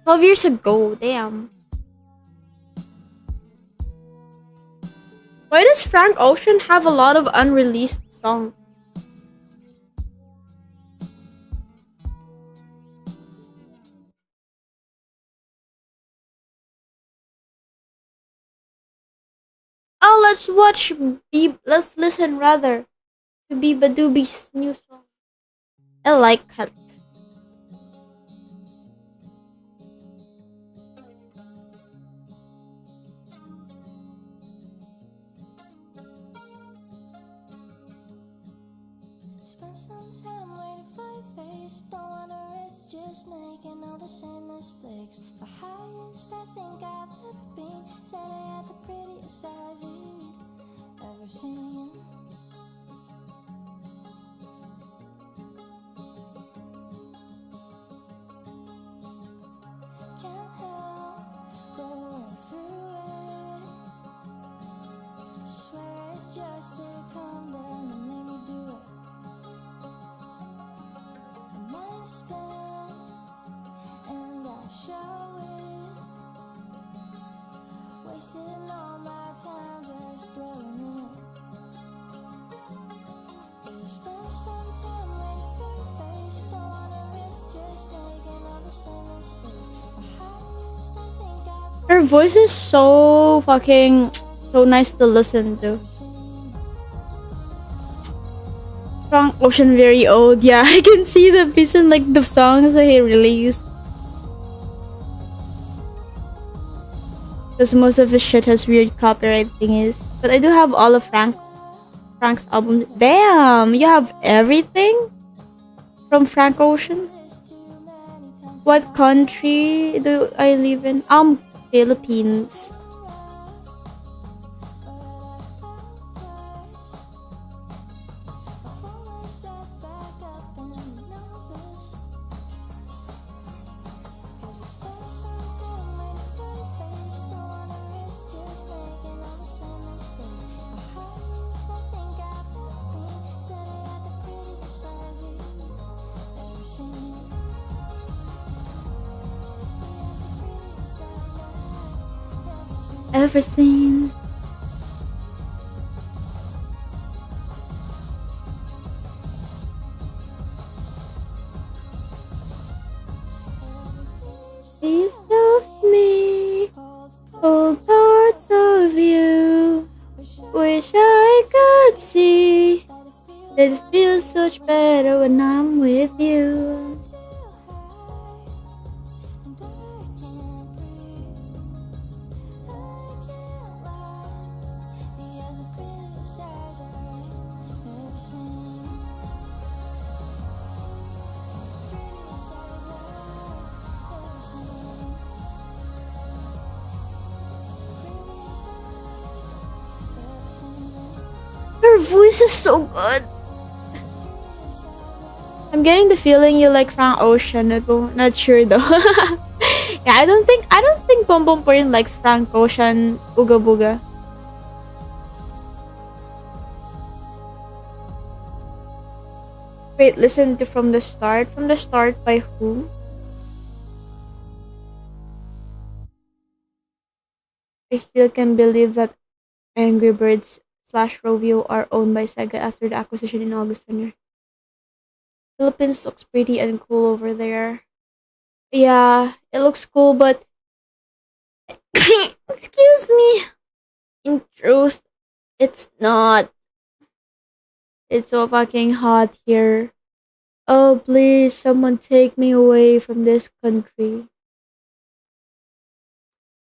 12 years ago, damn. Why does Frank Ocean have a lot of unreleased songs? Oh, let's listen rather to Biba Doobie's new song. I like it. Spend some time waiting for your face. Don't wanna risk just making all the same mistakes. The highest I think I've ever been. Said I had the prettiest eyes you'd ever seen. Can't help going through it. Swear it's just the calm down that made me do it. Mind spent, and I show it. Wasting all my time just dwelling in it. Cause I spent some time waiting for your face. Don't wanna risk just making all the same mistakes. The highest I think I've Her voice is so fucking so nice to listen to. Frank Ocean very old. Yeah, I can see the piece in like the songs that he released. Because most of his shit has weird copyright thingies. But I do have all of Frank's albums. Damn, you have everything from Frank Ocean? What country do I live in? Philippines. Ever seen? Piece of me, all parts of you. Wish I could see that it feels so much better when I'm with you. Your voice is so good. I'm getting the feeling you like Frank Ocean. Not sure though. Yeah, I don't think Pom Pom Purin likes Frank Ocean Uga Buga. Wait, listen to From the Start. From the Start by whom? I still can't believe that Angry Birds slash Rovio are owned by Sega after the acquisition in August 1 year. Philippines looks pretty and cool over there. Yeah, it looks cool, but excuse me. In truth, it's not. It's so fucking hot here. Oh, please, someone take me away from this country.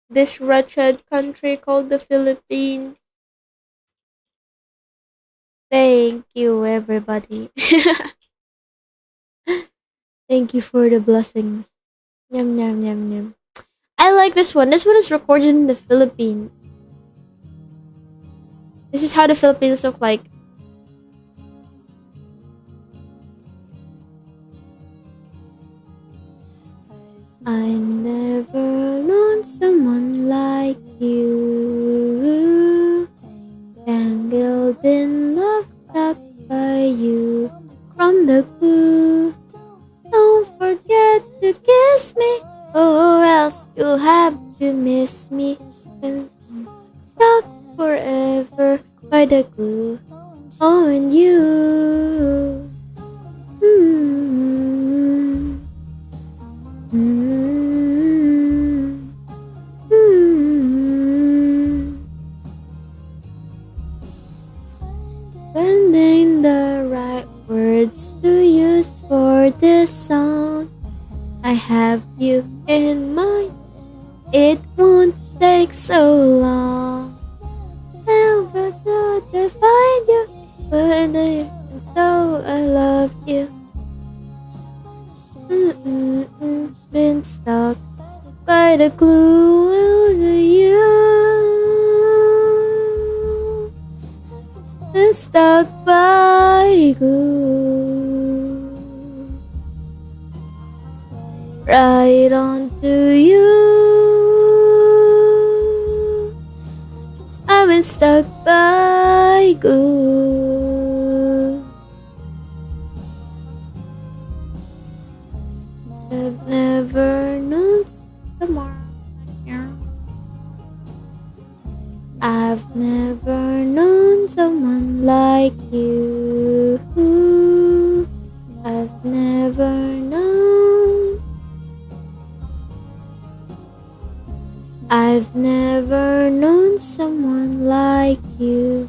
This wretched country called the Philippines. Thank you, everybody. Thank you for the blessings. Yum, yum, yum, yum. I like this one. This one is recorded in the Philippines. This is how the Philippines look like. I never known someone like you. Tangled in love, stuck by you. From the glue. Don't forget to kiss me, or else you'll have to miss me. And stuck forever by the glue on you. Mm-hmm. Mm-hmm. Mm-hmm. Finding the right words to use for this song. I have you in mind. It won't take so long. I'll just want to find you, but and so I love you. Been stuck by the glue of you. Been stuck by glue. Right onto you. I've been stuck by glue. I've never known tomorrow. I've never known someone like you. I've never known. I've never known someone like you.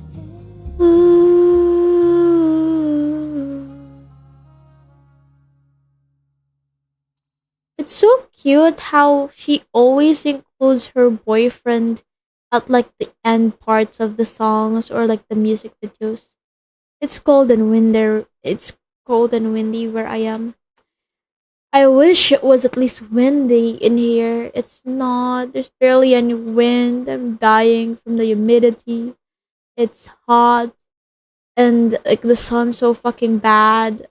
It's so cute how she always includes her boyfriend at like the end parts of the songs or like the music videos. It's cold and windy. It's cold and windy where I am. I wish it was at least windy in here. It's not. There's barely any wind. I'm dying from the humidity. It's hot and like the sun's so fucking bad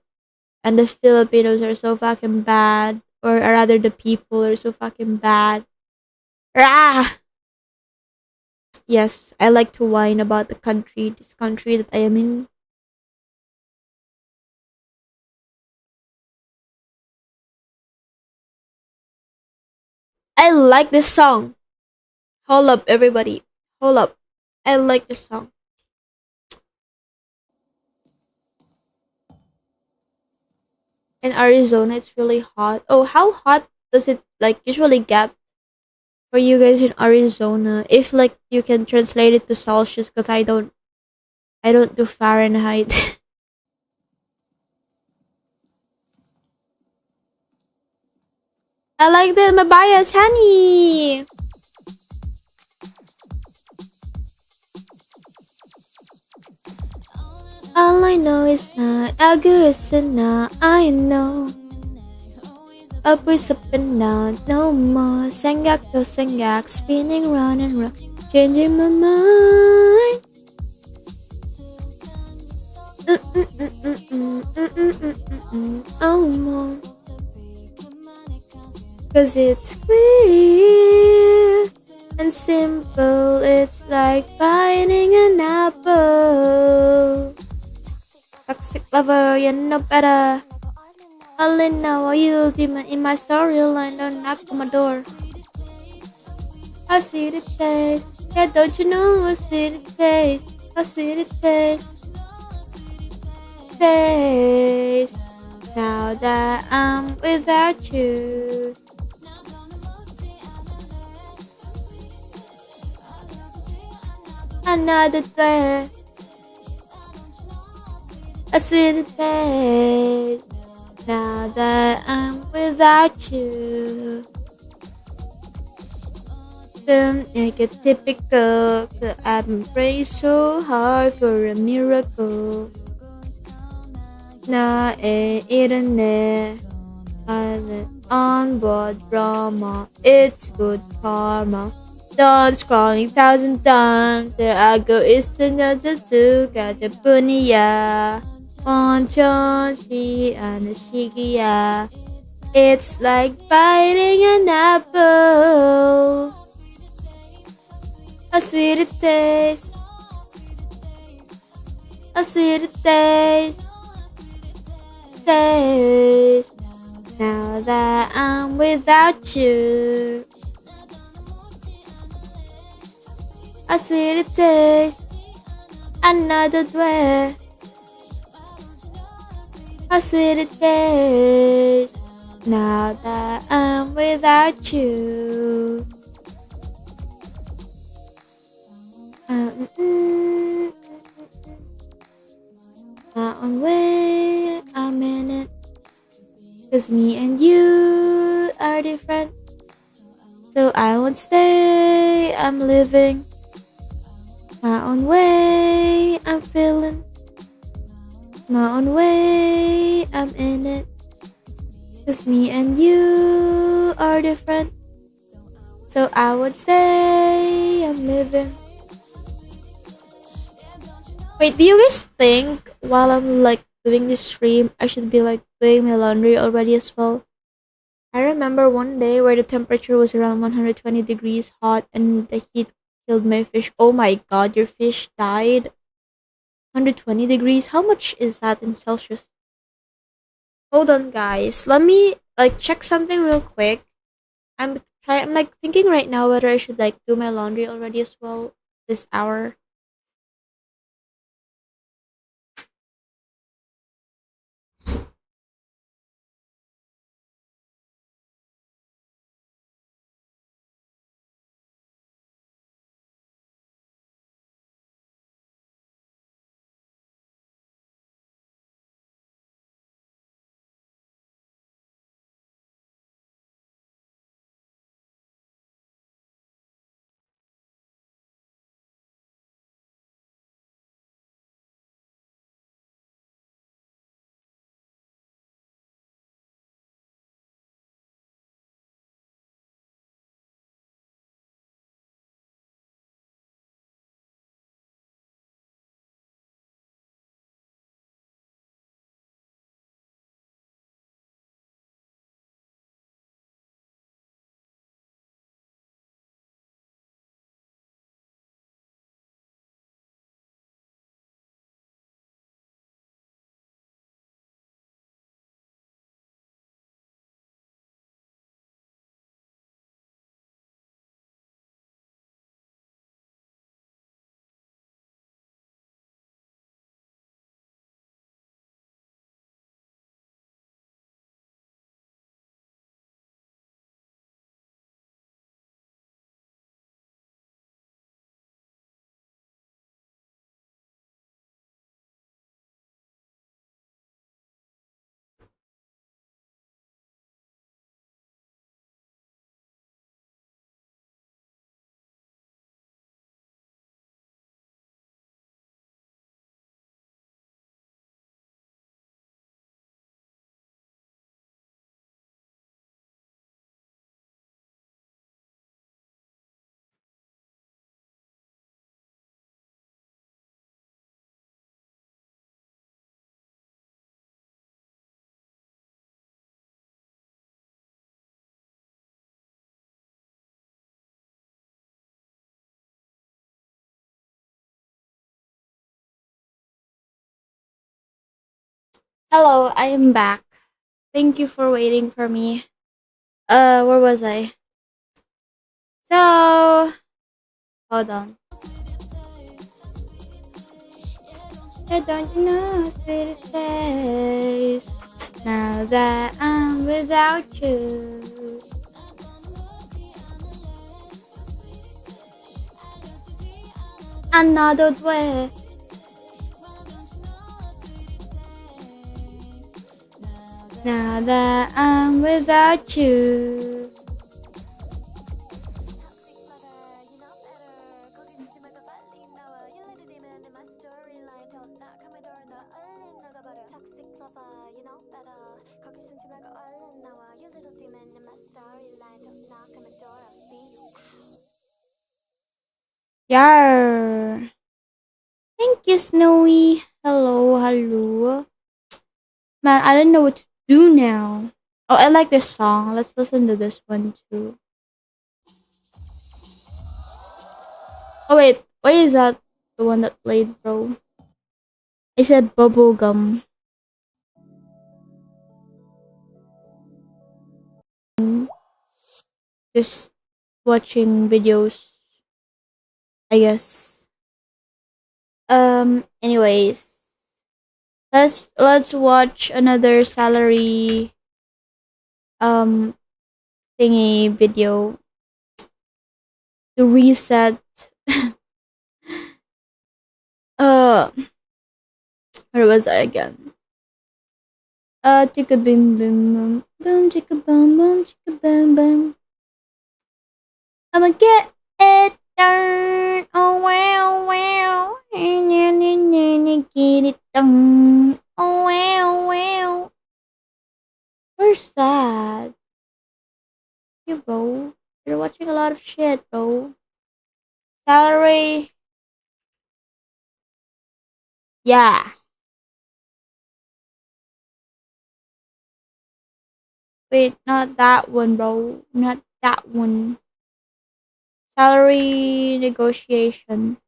and the Filipinos are so fucking bad. Or rather the people are so fucking bad. Rah! Yes, I like to whine about this country that I am in. I like this song. Hold up, everybody. Hold up. I like this song. In Arizona, it's really hot. Oh, how hot does it like usually get for you guys in Arizona? If like you can translate it to Celsius, because I don't do Fahrenheit. I like the Mabayas, honey. All I know is not a good enough. I know. Up is up and down, no more. Sengak to sengak, spinning round and round, changing my mind. Oh, cause it's clear and simple. It's like biting an apple. Toxic lover, you know better. All in now, are you ultimate in my storyline? Don't knock on my door. How sweet it tastes. Yeah, don't you know how sweet it tastes? How sweet it tastes. Taste. Now that I'm without you. Another day. How sweet it tastes. Now that I'm without you. Like a typical, I've been praying so hard for a miracle. Na irene, on board drama. It's good karma. Done scrolling 1,000 times. There I go. It's another to catch a bunia. On Chonchi and Shigia. It's like biting an apple. How sweet it tastes. How sweet it tastes. Taste. Now that I'm without you. How sweet it tastes. Another way. How sweet it tastes. Now that I'm without you. Mm, mm, Not on way, I'm in it. Cause me and you are different. So I won't stay, I'm living my own way, I'm feeling my own way, I'm in it. Cause me and you are different. So I would stay, I'm living. Wait, do you guys think while I'm like doing this stream, I should be like doing my laundry already as well? I remember one day where the temperature was around 120 degrees hot and the heat killed my fish. Oh my god, your fish died? 120 degrees? How much is that in Celsius? Hold on, guys. Let me like check something real quick. I'm like thinking right now whether I should like do my laundry already as well this hour. Hello, I am back. Thank you for waiting for me. Where was I? So, hold on. Yeah, don't you know how sweet it tastes now that I'm without you? Another way. Now that I'm without you. Yar. Thank you, Snowy. Hello, hello. Man, I don't know what to do now. Oh, I like this song. Let's listen to this one too. Oh wait, why is that the one that played, bro? I said bubblegum. Just watching videos, I guess. Anyways, let's watch another salary um thingy video to reset. uh, where was I again? Chicka boom boom boom boom chicka boom boom chicka boom boom. I'ma get it done. Oh wow wow. Get it done. Oh wow wow. Where's that? You bro. You're watching a lot of shit, bro. Salary. Yeah. Wait, not that one, bro. Not that one. Salary negotiation.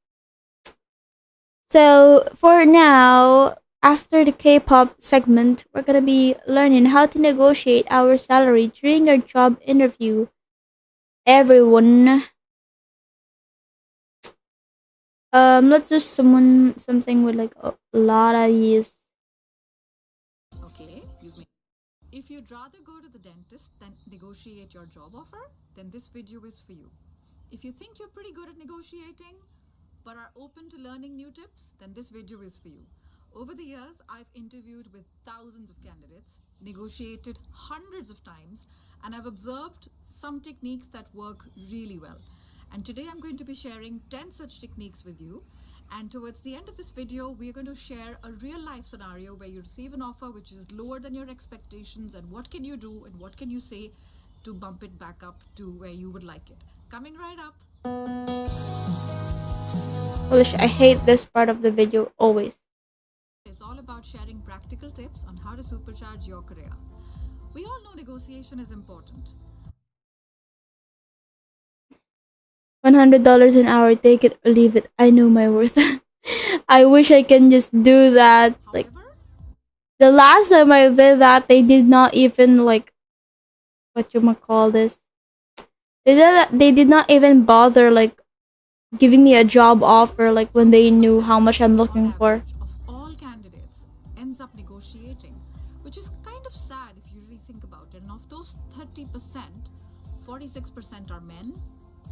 So for now, after the K-pop segment, we're gonna be learning how to negotiate our salary during our job interview. Everyone, let's do something with like a lot of ease. Okay, if you'd rather go to the dentist than negotiate your job offer, then this video is for you. If you think you're pretty good at negotiating but are open to learning new tips, then this video is for you. Over the years, I've interviewed with thousands of candidates, negotiated hundreds of times, and I've observed some techniques that work really well. And today I'm going to be sharing 10 such techniques with you. And towards the end of this video, we're going to share a real life scenario where you receive an offer which is lower than your expectations, and what can you do and what can you say to bump it back up to where you would like it. Coming right up. Holy shit, I hate this part of the video always. It's all about sharing practical tips on how to supercharge your career. We all know negotiation is important. $100 an hour, take it or leave it. I know my worth. I wish I can just do that. Like However, the last time I did that, they did not even like what you might call this. They did not even bother like giving me a job offer like when they knew how much I'm looking on for. average, of all candidates ends up negotiating, which is kind of sad if you really think about it. And of those 30%, 46% are men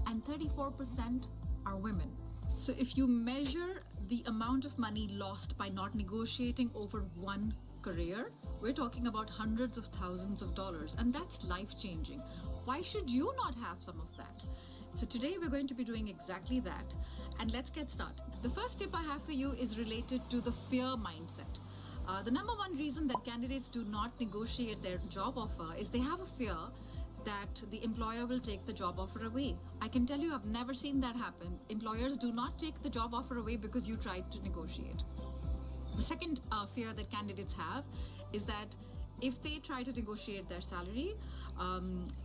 and 34% are women. So if you measure the amount of money lost by not negotiating over one career, we're talking about hundreds of thousands of dollars, and that's life changing. Why should you not have some of that? So today we're going to be doing exactly that, and let's get started. The first tip I have for you is related to the fear mindset. The number one reason that candidates do not negotiate their job offer is they have a fear that the employer will take the job offer away. I can tell you I've never seen that happen. Employers do not take the job offer away because you tried to negotiate. The second fear that candidates have is that If they try to negotiate their salary,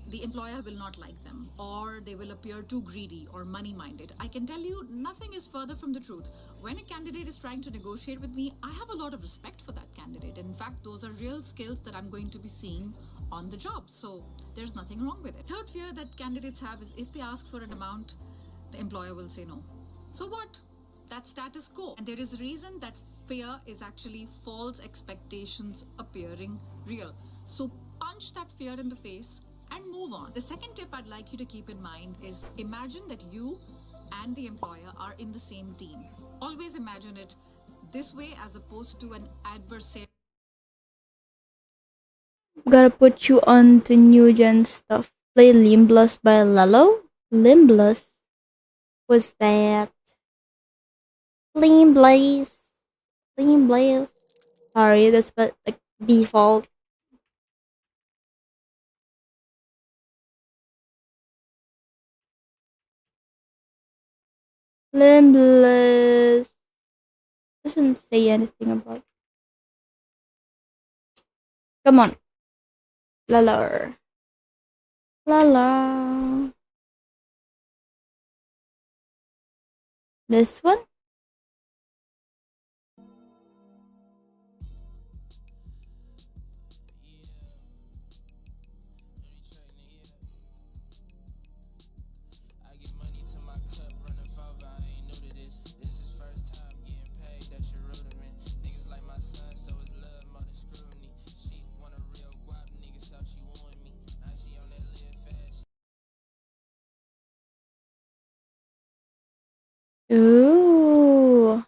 the employer will not like them, or they will appear too greedy or money minded. I can tell you, nothing is further from the truth. When a candidate is trying to negotiate with me, I have a lot of respect for that candidate. In fact, those are real skills that I'm going to be seeing on the job. So there's nothing wrong with it. Third fear that candidates have is if they ask for an amount, the employer will say no. So what? That's status quo. And there is a reason that fear is actually false expectations appearing real. So punch that fear in the face and move on. The second tip I'd like you to keep in mind is imagine that you and the employer are in the same team. Always imagine it this way as opposed to an adversary. Gotta put you on to new gen stuff. Play Limbless by Lalo? Limbless? What's that? Limbless. Limbless. Sorry, that's but like default. Limbless. Doesn't say anything about. Come on. Lala. Lala. This one? I get money to my cup, running over, I ain't new to this. This is first time getting paid, that's your rudiment. Niggas like my son, so it's love more than scrutiny. She want a real guap nigga, so she wooing me. Now she on that live fast. Ooh.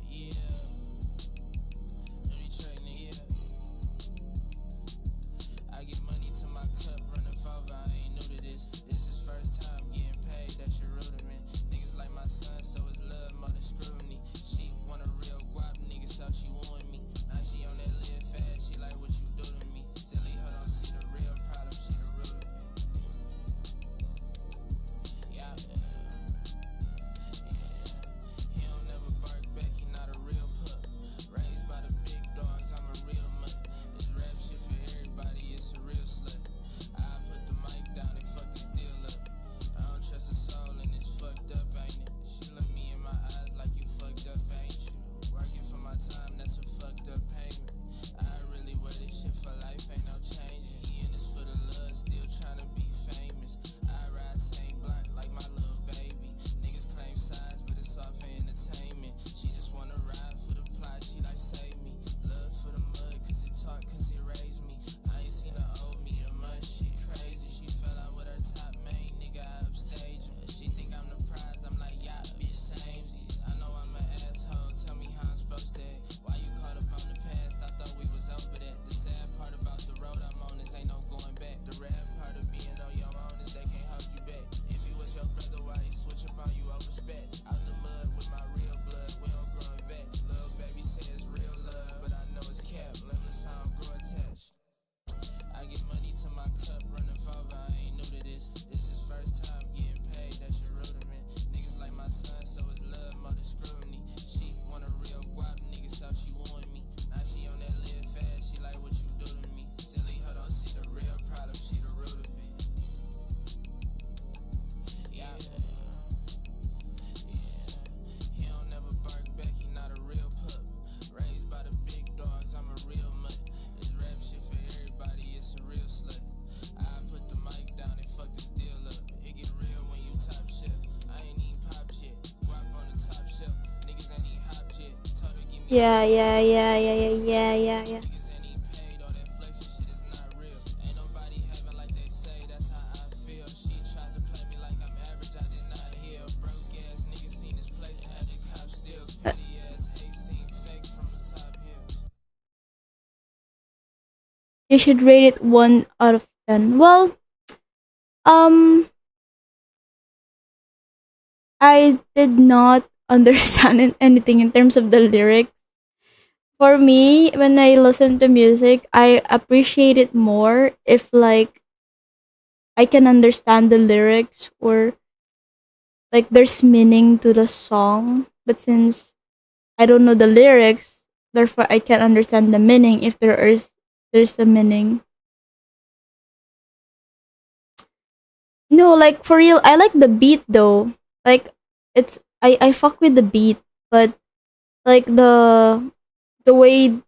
Yeah, dirty trading, yeah. I get money to my cup, running over, I ain't new to this. This is first time getting paid, that's your rudiment. Niggas like my son, so it's love more than scrutiny. She want a real guap nigga, so she wooing me. Now she on that live fast, she like what you do to me. Silly, her don't see the real problem, she the root of it. Yeah, he don't never bark back, he not a real pup. Raised by the big dogs, I'm a real mutt. This rap shit for everybody, it's a real slut. I put the mic down and fuck this deal up. I don't trust a soul and it's fucked up, ain't it? She look me in my eyes like you fucked up, ain't you? Working for my time, that's a fucked up payment. I really wear this shit for life, ain't no changing. He in this for the love, still tryna be famous. I ride same blunt like my little baby. Niggas claim size, but it's all for entertainment. She just wanna ride for the plot, she like save me. Love for the mud, cause it taught, cause it raised me. I ain't seen her owe me a month, she crazy. She fell out with her top main nigga, I upstage him. She think I'm the prize, I'm like, yeah, bitch, samesies. I know I'm an asshole, tell me how I'm supposed to act. Why you caught up on the past, I thought we was over that. The sad part about the road I'm on is ain't no going back. The rare part of being on your own is they can't hold you back. If he was your brother, why he switch up on you over spats? Out the mud with my real blood, we don't grow in vets. Little baby say it's real love, but I know it's cap. Limbless, I don't grow attached. I get money to my cup, running over, I ain't new to this. This is first time getting paid, that's your rudiment. Niggas like my son, so it's love more than scrutiny. She want a real guap nigga, so she wooing me. Now she on that live fast, she like what you do to me. Silly, her don't see the real problem, she the root of it. Yeah, he don't never bark back, he not a real pup. Raised by the big dogs, I'm a real mutt. This rap shit for everybody, it's a real slut. I put the mic down and fuck this deal up. It get real when you top shelf. I ain't even pop shit. Guap on the top shelf. Niggas ain't even hop shit. Told her give me Yeah. niggas ain't even paid. All that flexing shit is not real. Ain't nobody having like they say, that's how I feel. She tried to play me like I'm average, I did not heal. Broke ass niggas seen this place and had the cop steals. Petty ass hate seen fake from the top hill. You should rate it 1 out of 10. Well, um, I did not understand anything in terms of the lyrics. For me, when I listen to music, I appreciate it more if like I can understand the lyrics or like there's meaning to the song, but since I don't know the lyrics, therefore I can't understand the meaning if there's a meaning. No, like for real, I like the beat though. Like I fuck with the beat, but like the way,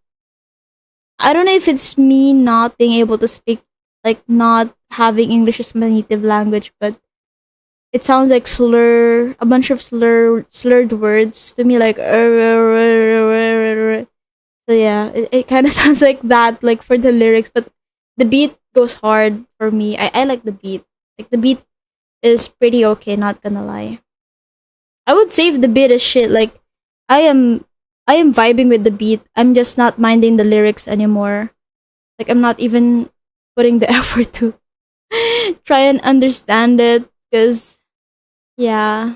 I don't know if it's me not being able to speak, like not having English as my native language, but it sounds like a bunch of slurred words to me, like so yeah, it kind of sounds like that, like for the lyrics, but the beat goes hard for me. I like the beat. Like the beat is pretty okay, not gonna lie. I would say if the beat is shit, like I am I am vibing with the beat. I'm just not minding the lyrics anymore. Like I'm not even putting the effort to try and understand it, because yeah,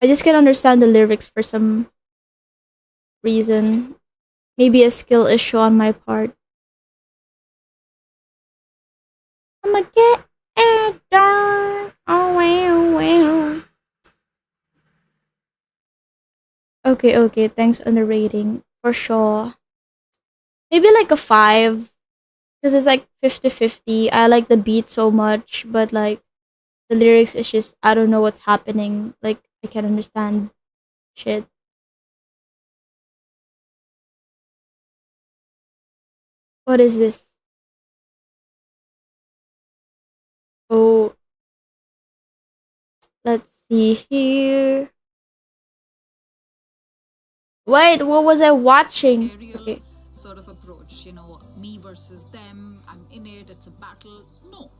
I just can't understand the lyrics for some reason. Maybe a skill issue on my part. I'ma get it done. Oh well, well. Okay, okay. Thanks on the rating for sure. Maybe like a 5, because it's like 50-50. I like the beat so much, but like the lyrics is just, I don't know what's happening. Like I can't understand shit. What is this? Oh, let's see here. Wait, what was I watching? Aerial Okay. sort of approach, me versus them, I'm in it, it's a battle. No.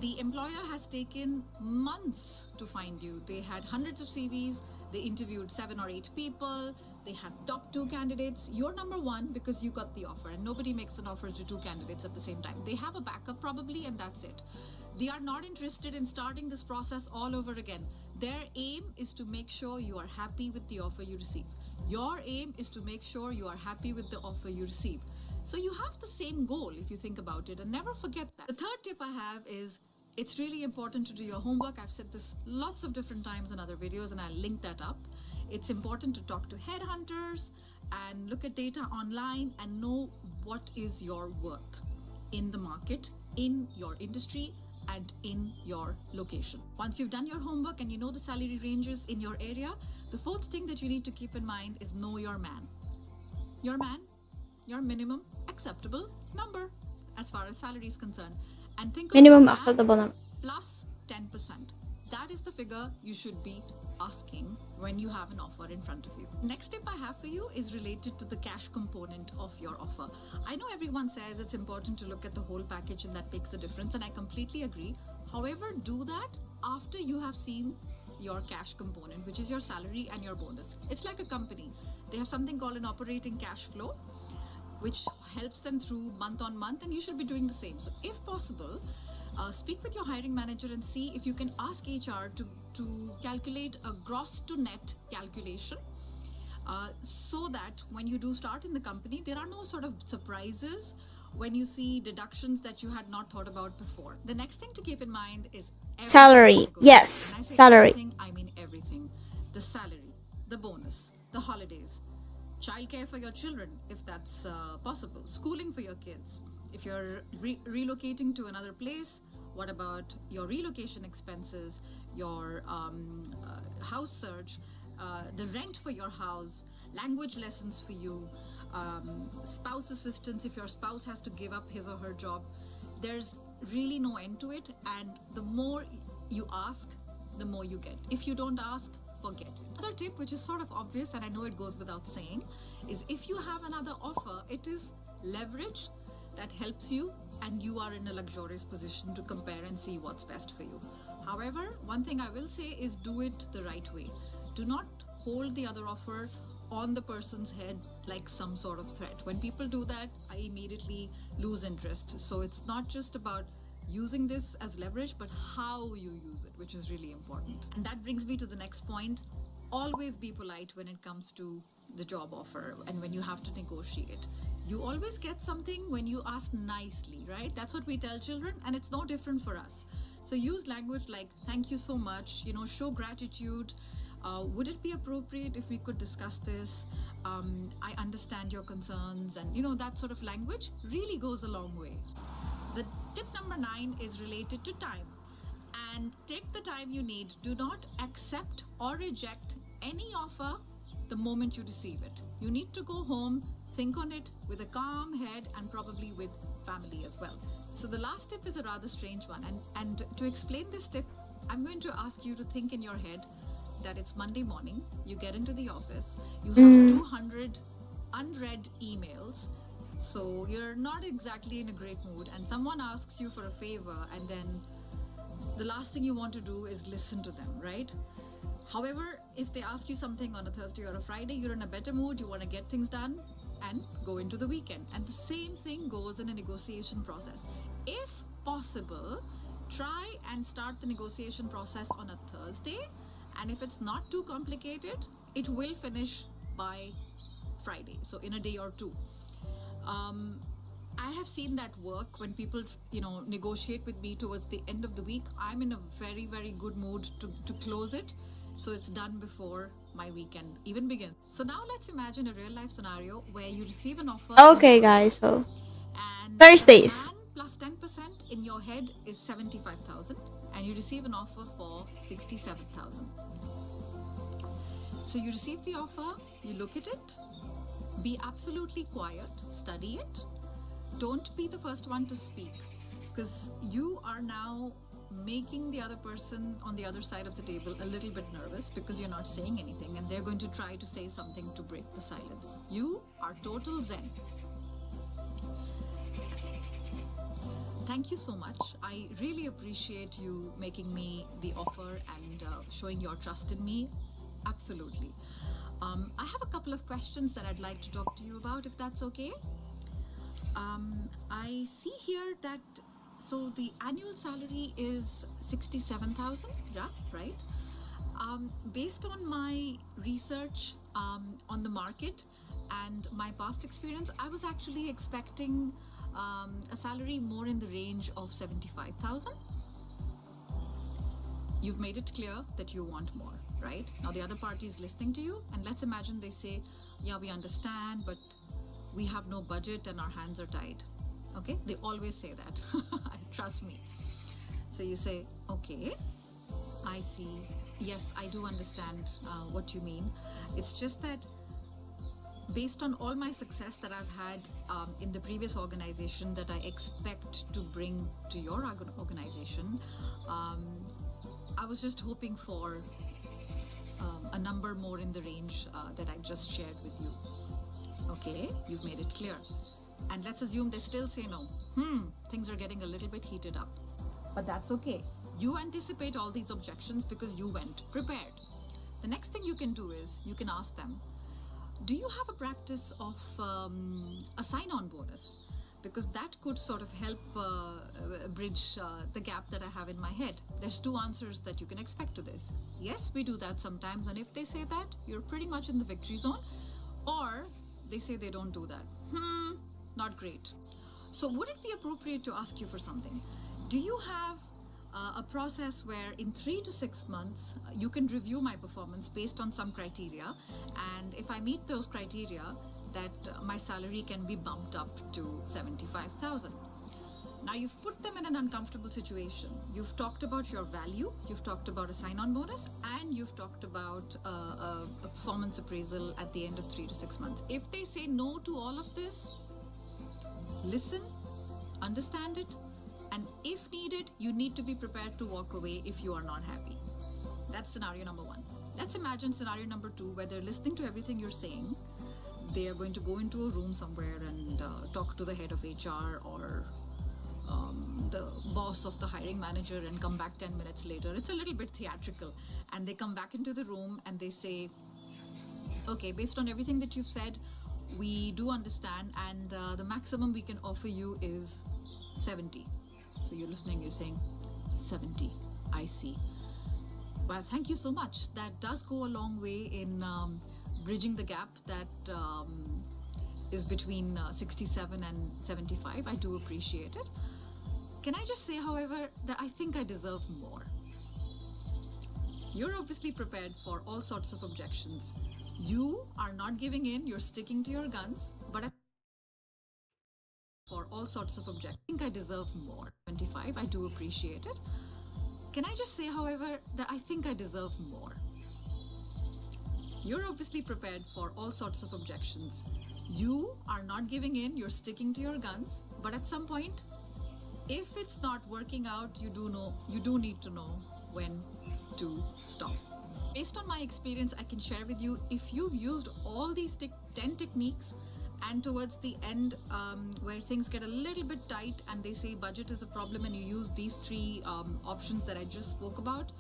The employer has taken months to find you. They had hundreds of CVs, they interviewed 7 or 8 people, they had top 2 candidates. You're number 1 because you got the offer, and nobody makes an offer to 2 candidates at the same time. They have a backup probably, and that's it. They are not interested in starting this process all over again. Their aim is to make sure you are happy with the offer you receive. Your aim is to make sure you are happy with the offer you receive. So you have the same goal if you think about it, and never forget that. The third tip I have is it's really important to do your homework. I've said this lots of different times in other videos, and I'll link that up. It's important to talk to headhunters and look at data online and know what is your worth in the market, in your industry, and in your location. Once you've done your homework and you know the salary ranges in your area, the fourth thing that you need to keep in mind is know your man. Your man, your minimum acceptable number as far as salary is concerned. And think of Minimum your man acceptable number. plus 10%. That is the figure you should be asking when you have an offer in front of you. Next tip I have for you is related to the cash component of your offer. I know everyone says it's important to look at the whole package and that makes a difference, and I completely agree. However, do that after you have seen your cash component, which is your salary and your bonus. It's like a company. They have something called an operating cash flow, which helps them through month on month, and you should be doing the same. So if possible, speak with your hiring manager and see if you can ask HR to calculate a gross to net calculation, so that when you do start in the company, there are no sort of surprises when you see deductions that you had not thought about before. The next thing to keep in mind is Salary. Yes, when I say salary. everything, I mean everything. The salary, the bonus, the holidays, childcare for your children if that's possible, schooling for your kids. If you're relocating to another place, what about your relocation expenses, your house search, the rent for your house, language lessons for you, spouse assistance if your spouse has to give up his or her job. There's really no end to it, and the more you ask, the more you get. If you don't ask, forget. Another tip, which is sort of obvious and I know it goes without saying, is if you have another offer, it is leverage that helps you, and you are in a luxurious position to compare and see what's best for you. However, one thing I will say is do it the right way. Do not hold the other offer on the person's head like some sort of threat. When people do that, I immediately lose interest. So it's not just about using this as leverage, but how you use it, which is really important. And that brings me to the next point. Always be polite when it comes to the job offer and when you have to negotiate. You always get something when you ask nicely, right? That's what we tell children, and it's no different for us. So use language like thank you so much, show gratitude. Would it be appropriate if we could discuss this? I understand your concerns, and that sort of language really goes a long way. The tip number 9 is related to time. And take the time you need. Do not accept or reject any offer the moment you receive it. You need to go home, think on it with a calm head, and probably with family as well. So the last tip is a rather strange one. And to explain this tip, I'm going to ask you to think in your head that it's Monday morning, you get into the office, you have 200 unread emails, so you're not exactly in a great mood, and someone asks you for a favor, and then the last thing you want to do is listen to them, right? However, if they ask you something on a Thursday or a Friday, you're in a better mood, you want to get things done and go into the weekend. And the same thing goes in a negotiation process. If possible, try and start the negotiation process on a Thursday, and if it's not too complicated, it will finish by Friday, so in a day or two. I have seen that work when people, negotiate with me towards the end of the week. I'm in a very, very good mood to close it, so it's done before my weekend even begins. So now let's imagine a real life scenario where you receive an offer. Okay, guys. So and Thursdays. The plan plus 10% in your head is 75,000, and you receive an offer for 67,000. So you receive the offer, you look at it, be absolutely quiet, study it. Don't be the first one to speak, because you are now making the other person on the other side of the table a little bit nervous because you're not saying anything, and they're going to try to say something to break the silence. You are total zen. Thank you so much. I really appreciate you making me the offer and showing your trust in me. Absolutely. I have a couple of questions that I'd like to talk to you about, if that's okay. I see here that, so the annual salary is 67,000, yeah, right? Based on my research on the market and my past experience, I was actually expecting a salary more in the range of 75,000. You've made it clear that you want more, right? Now the other party is listening to you, and let's imagine they say, yeah, we understand, but we have no budget and our hands are tied. Okay, they always say that. Trust me. So you say, okay, I see. Yes, I do understand what you mean. It's just that based on all my success that I've had in the previous organization that I expect to bring to your organization, I was just hoping for a number more in the range that I just shared with you. Okay, you've made it clear. And let's assume they still say no. Things are getting a little bit heated up. But that's okay. You anticipate all these objections because you went prepared. The next thing you can do is you can ask them, do you have a practice of a sign-on bonus? Because that could sort of help bridge the gap that I have in my head. There's two answers that you can expect to this. Yes, we do that sometimes, and if they say that, you're pretty much in the victory zone. Or they say they don't do that. Not great. So would it be appropriate to ask you for something? Do you have a process where in 3 to 6 months you can review my performance based on some criteria, and if I meet those criteria, that my salary can be bumped up to 75,000. Now you've put them in an uncomfortable situation. You've talked about your value, you've talked about a sign-on bonus, and you've talked about a performance appraisal at the end of 3 to 6 months. If they say no to all of this, listen, understand it, and if needed, you need to be prepared to walk away if you are not happy. That's scenario number 1. Let's imagine scenario number 2, where they're listening to everything you're saying. They are going to go into a room somewhere and talk to the head of HR or the boss of the hiring manager and come back 10 minutes later. It's a little bit theatrical. And they come back into the room and they say, okay, based on everything that you've said, we do understand, and the maximum we can offer you is 70. So you're listening, you're saying, 70, I see. Well, thank you so much. That does go a long way in bridging the gap that is between 67 and 75. I do appreciate it. Can I just say, however, that I think I deserve more? You're obviously prepared for all sorts of objections. You are not giving in, you're sticking to your guns, but for all sorts of objections, I think I deserve more. 25, I do appreciate it. Can I just say, however, that I think I deserve more? You're obviously prepared for all sorts of objections. You are not giving in, you're sticking to your guns, but at some point, if it's not working out, you do need to know when to stop. Based on my experience, I can share with you, if you've used all these 10 techniques and towards the end where things get a little bit tight and they say budget is a problem and you use these 3 options that I just spoke about,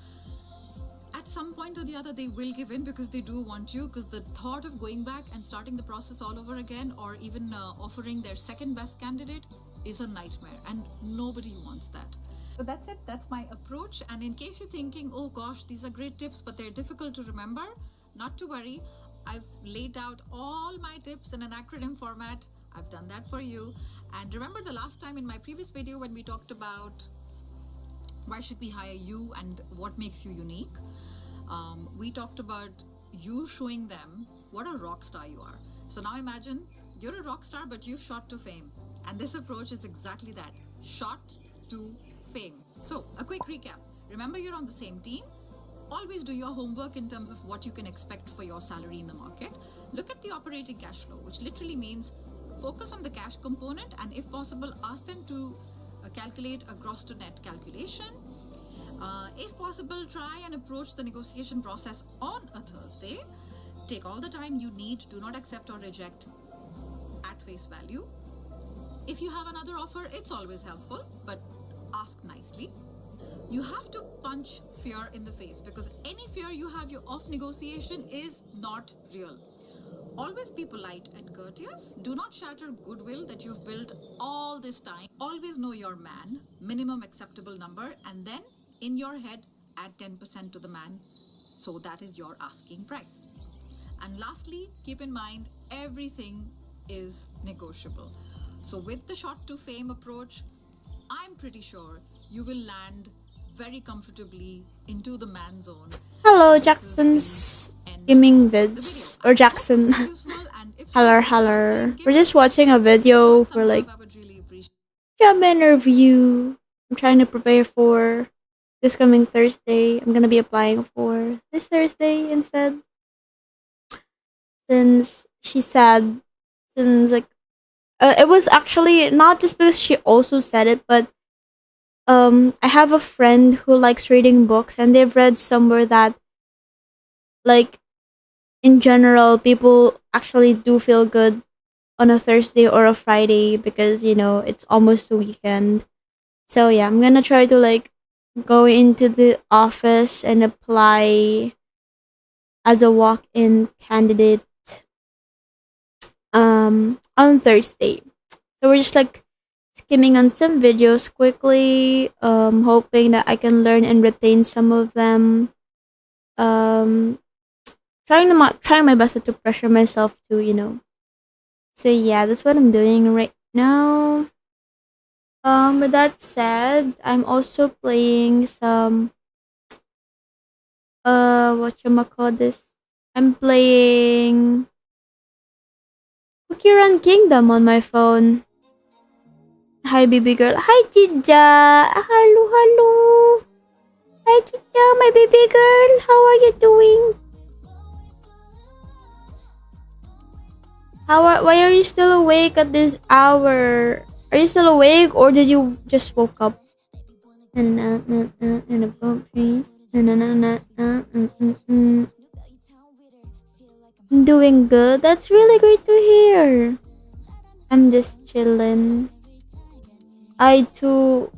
at some point or the other they will give in because they do want you, because the thought of going back and starting the process all over again or even offering their second best candidate is a nightmare and nobody wants that. So that's it, that's my approach. And in case you're thinking, oh gosh, these are great tips but they're difficult to remember, not to worry, I've laid out all my tips in an acronym format. I've done that for you. And remember the last time in my previous video when we talked about why should we hire you and what makes you unique, we talked about you showing them what a rock star you are. So now imagine you're a rock star but you've shot to fame, and this approach is exactly that, shot to fame. So a quick recap. Remember, you're on the same team. Always do your homework in terms of what you can expect for your salary in the market. Look at the operating cash flow, which literally means focus on the cash component, and if possible ask them to calculate a gross to net calculation. If possible, try and approach the negotiation process on a Thursday. Take all the time you need. Do not accept or reject at face value. If you have another offer, it's always helpful, but ask nicely. You have to punch fear in the face, because any fear you have of negotiation is not real. Always be polite and courteous. Do not shatter goodwill that you've built all this time. Always know your man, minimum acceptable number, and then in your head add 10% to the man, so that is your asking price. And lastly, keep in mind everything is negotiable. So with the shot to fame approach, I'm pretty sure you will land very comfortably into the man zone. Hello, Jackson's gaming vids, or Jackson. Hello. We're just watching a video for like job interview. I'm trying to prepare for this coming Thursday. I'm gonna be applying for this Thursday instead. Since she said, like, it was actually not just because she also said it, but I have a friend who likes reading books, and they've read somewhere that, like, in general, people actually do feel good on a Thursday or a Friday because, it's almost the weekend. So yeah, I'm gonna try to like go into the office and apply as a walk-in candidate on Thursday. So we're just like skimming on some videos quickly, hoping that I can learn and retain some of them. Trying my best not to pressure myself to. So yeah, that's what I'm doing right now. With that said, I'm also playing some whatchamacall this? I'm playing Cookie Run Kingdom on my phone. Hi, baby girl. Hi, Tija. Hello. Hi, Tija, my baby girl. How are you doing? Why are you still awake at this hour? Are you still awake, or did you just woke up? In a boat, please. I'm doing good. That's really great to hear. I'm just chilling. I too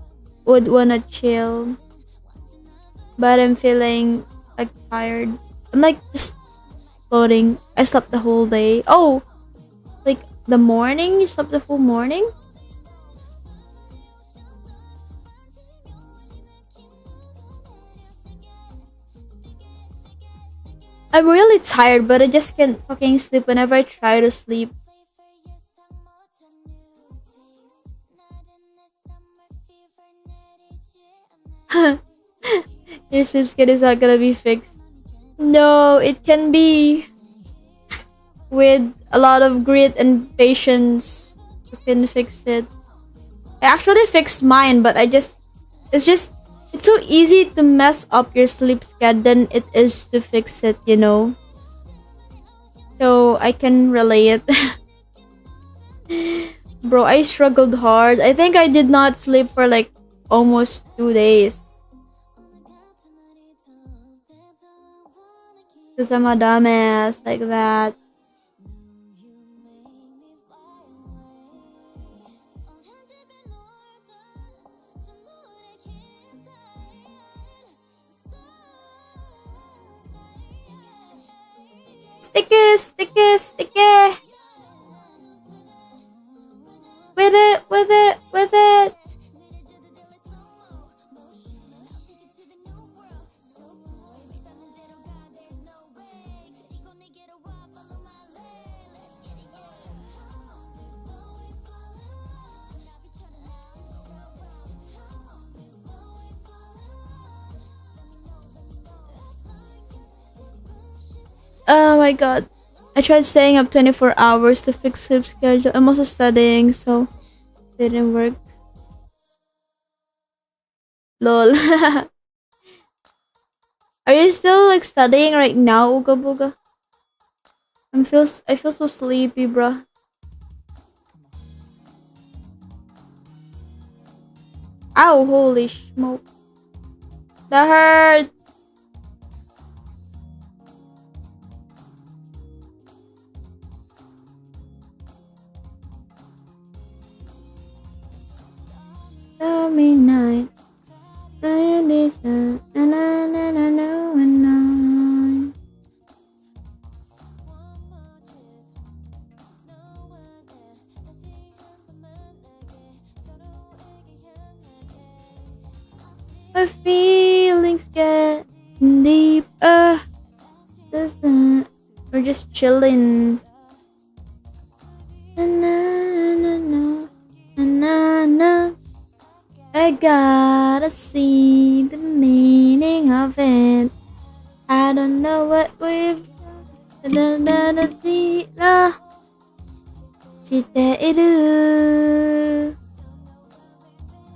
would wanna chill, but I'm feeling like tired. I'm like just floating. I slept the whole day. Oh, like the morning? You slept the full morning? I'm really tired, but I just can't fucking sleep whenever I try to sleep. Your sleep schedule is not gonna be fixed. No, it can be with a lot of grit and patience. You can fix it. I actually fixed mine, but it's just, it's so easy to mess up your sleep schedule than it is to fix it, you know? So I can relate. Bro, I struggled hard. I think I did not sleep for like almost 2 days. Because I'm a dumbass like that. Sticky, sticky, sticky. With it, with it, with it. Oh my god. I tried staying up 24 hours to fix sleep schedule. I'm also studying, so it didn't work. Lol. Are you still like studying right now, Uga Buga? I feel so sleepy, bruh. Ow, holy smoke. That hurts. Tell me night. My feelings get deeper. We're just chilling. Na, na, na, na, na, na. I gotta see the meaning of it. I don't know what we've done.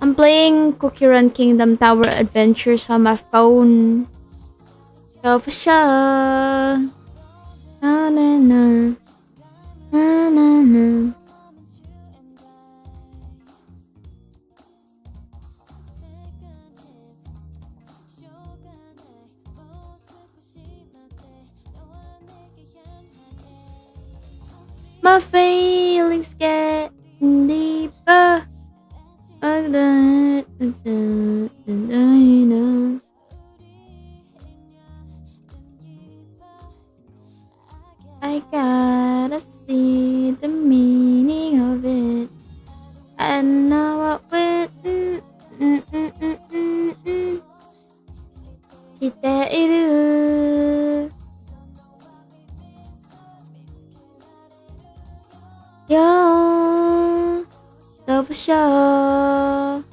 I'm playing Cookie Run Kingdom Tower Adventures on my phone. So for sure. Na na na. Na na na. My feelings get deeper. I gotta see the meaning of it. I know what went. Yo, so for sure.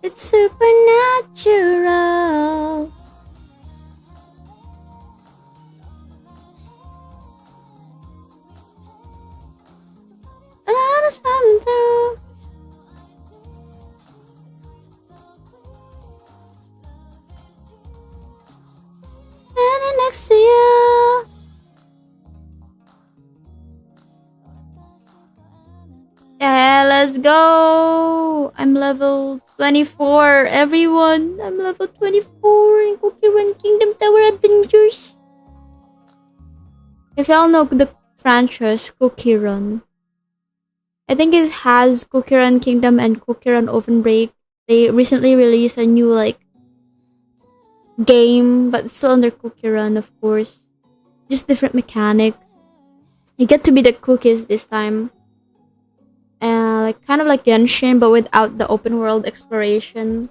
It's supernatural. A lot of something through. Standing next to you. Yeah, let's go. I'm level 24, everyone. I'm level 24 in Cookie Run Kingdom Tower Adventures. If y'all know the franchise Cookie Run, I think it has Cookie Run Kingdom and Cookie Run Oven Break. They recently released a new like game, but it's still under Cookie Run, of course. Just different mechanic. You get to be the cookies this time. Like kind of like Genshin, but without the open world exploration.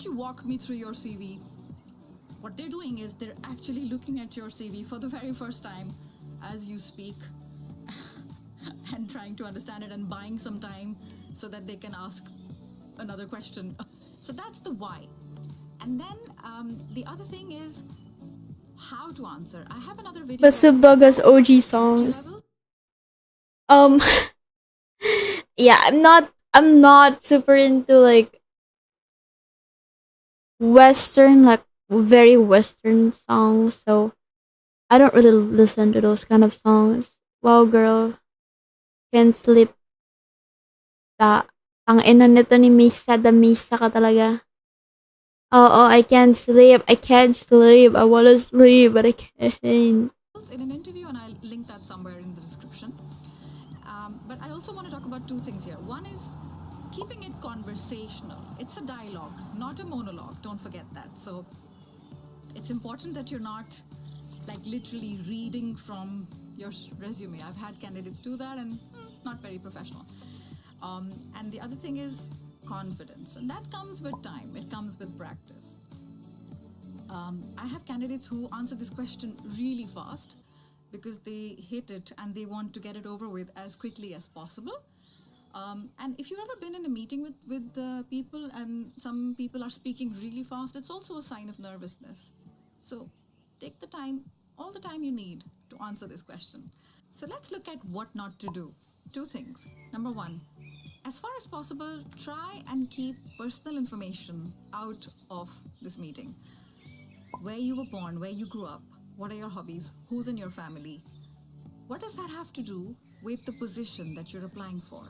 don't you walk me through your CV? What they're doing is they're actually looking at your CV for the very first time as you speak and trying to understand it and buying some time so that they can ask another question. So that's the why. And then the other thing is how to answer. I have another video. But Snoop Dogg has OG songs. Um, yeah, I'm not super into like Western, like very Western songs, so I don't really listen to those kind of songs. Wow, girl, can't sleep. Ang ina nito ni Misa, the Misa ka talaga. Oh, I can't sleep. I can't sleep. I wanna sleep, but I can't. In an interview, and I'll link that somewhere in the description. But I also want to talk about two things here. One is keeping it conversational. It's a dialogue, not a monologue. Don't forget that. So it's important that you're not like literally reading from your resume. I've had candidates do that and not very professional. And the other thing is confidence, and that comes with time. It comes with practice. I have candidates who answer this question really fast because they hate it and they want to get it over with as quickly as possible. And if you've ever been in a meeting with people and some people are speaking really fast, it's also a sign of nervousness. So take the time, all the time you need to answer this question. So let's look at what not to do. Two things. Number one, as far as possible, try and keep personal information out of this meeting. Where you were born, where you grew up, what are your hobbies, who's in your family. What does that have to do with the position that you're applying for?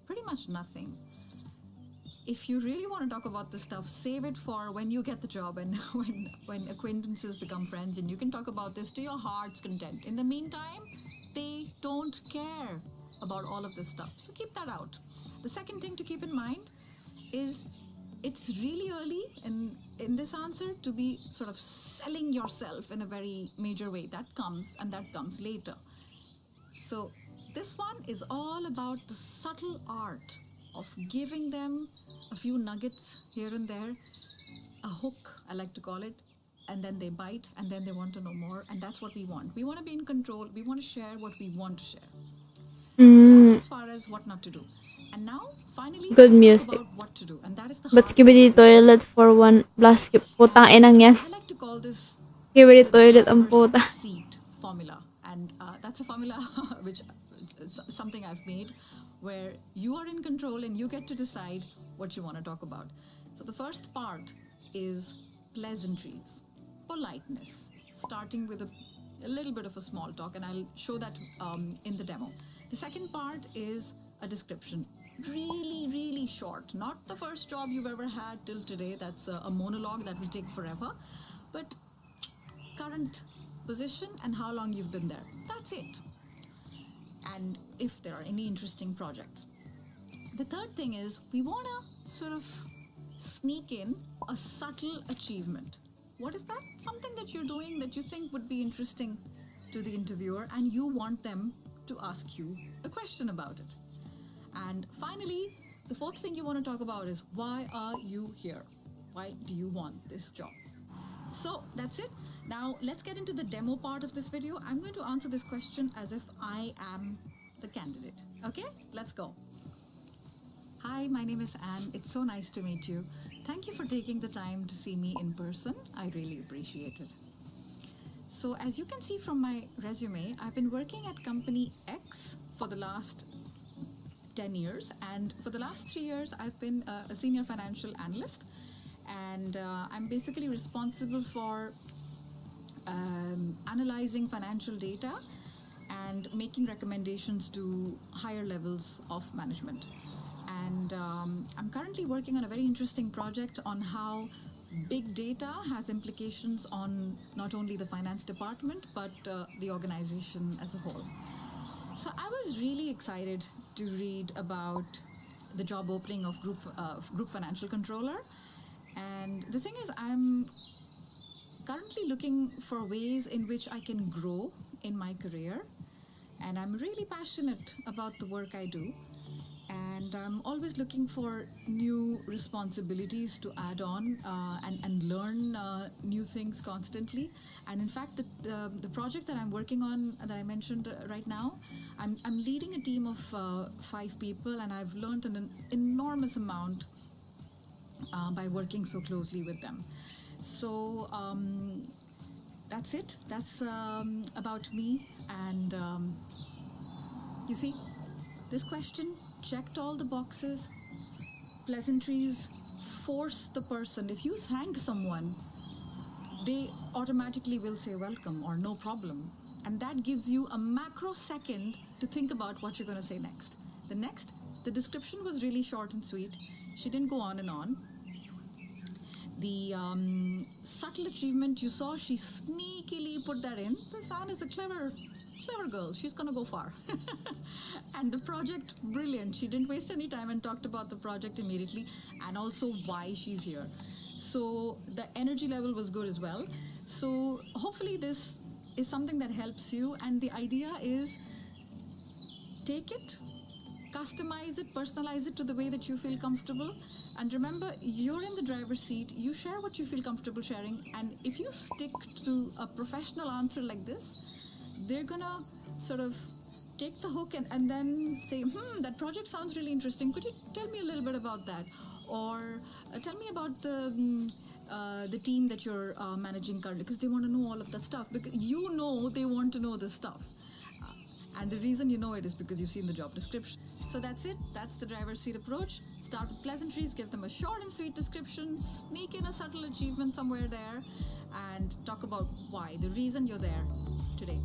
Pretty much nothing. If you really want to talk about this stuff, save it for when you get the job and when acquaintances become friends, and you can talk about this to your heart's content. In the meantime, they don't care about all of this stuff. So keep that out. The second thing to keep in mind is it's really early in this answer to be sort of selling yourself in a very major way. That comes later. So this one is all about the subtle art of giving them a few nuggets here and there, a hook, I like to call it, and then they bite and then they want to know more, and that's what we want. We want to be in control. We want to share what we want to share. So that's as far as what not to do. And now, finally, Good let's music. talk about what to do. And that is the But hard skibidi part. toilet for one plus putang inang yan. I like to call this Skibidi the toilet ang driver's puta. seat formula, and that's a formula which is something I've made where you are in control and you get to decide what you want to talk about. So the first part is pleasantries, politeness, starting with a little bit of a small talk, and I'll show that in the demo. The second part is a description, really short, not the first job you've ever had till today. That's a monologue that will take forever, but current position and how long you've been there. That's it. And if there are any interesting projects. The third thing is we want to sort of sneak in a subtle achievement. What is that? Something that you're doing that you think would be interesting to the interviewer and you want them to ask you a question about it. And finally, the fourth thing you want to talk about is why are you here? Why do you want this job? So that's it. Now let's get into the demo part of this video. I'm going to answer this question as if I am the candidate. Okay, let's go. Hi, my name is Anne. It's so nice to meet you. Thank you for taking the time to see me in person. I really appreciate it. So as you can see from my resume, I've been working at company X for the last 10 years, and for the last 3 years I've been a senior financial analyst, and I'm basically responsible for analyzing financial data and making recommendations to higher levels of management. And I'm currently working on a very interesting project on how big data has implications on not only the finance department but the organization as a whole. So I was really excited to read about the job opening of group financial controller, and the thing is I'm currently looking for ways in which I can grow in my career, and I'm really passionate about the work I do. And and I'm always looking for new responsibilities to add on and learn new things constantly. And in fact, the project that I'm working on that I mentioned right now, I'm leading a team of 5 people, and I've learned an enormous amount by working so closely with them. So that's it. That's about me. And you see, this question checked all the boxes. Pleasantries force the person. If you thank someone, they automatically will say welcome or no problem. And that gives you a macro second to think about what you're going to say next. The description was really short and sweet. She didn't go on and on. The subtle achievement you saw, she sneakily put that in. San is a clever girl. She's gonna go far. And the project, brilliant. She didn't waste any time and talked about the project immediately, and also why she's here. So the energy level was good as well. So hopefully this is something that helps you, and the idea is take it, customize it, personalize it to the way that you feel comfortable. And remember, you're in the driver's seat. You share what you feel comfortable sharing. And if you stick to a professional answer like this, they're gonna sort of take the hook and then say, that project sounds really interesting. Could you tell me a little bit about that? Or tell me about the team that you're managing currently, because they want to know all of that stuff. Because you know they want to know this stuff. And the reason you know it is because you've seen the job description. So that's it. That's the driver's seat approach. Start with pleasantries, give them a short and sweet description, sneak in a subtle achievement somewhere there, and talk about why, the reason you're there today.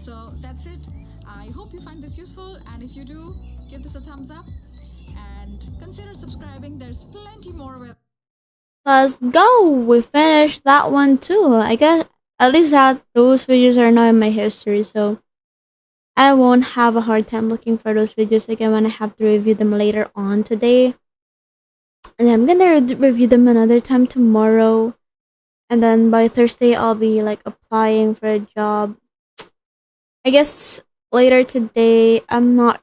So that's it. I hope you find this useful, and if you do, give this a thumbs up and consider subscribing. There's plenty more where Let's go. We finished that one too. I guess at least that those videos are now in my history, so I won't have a hard time looking for those videos again when I have to review them later on today. And then I'm gonna review them another time tomorrow. And then by Thursday, I'll be like applying for a job. I guess later today, I'm not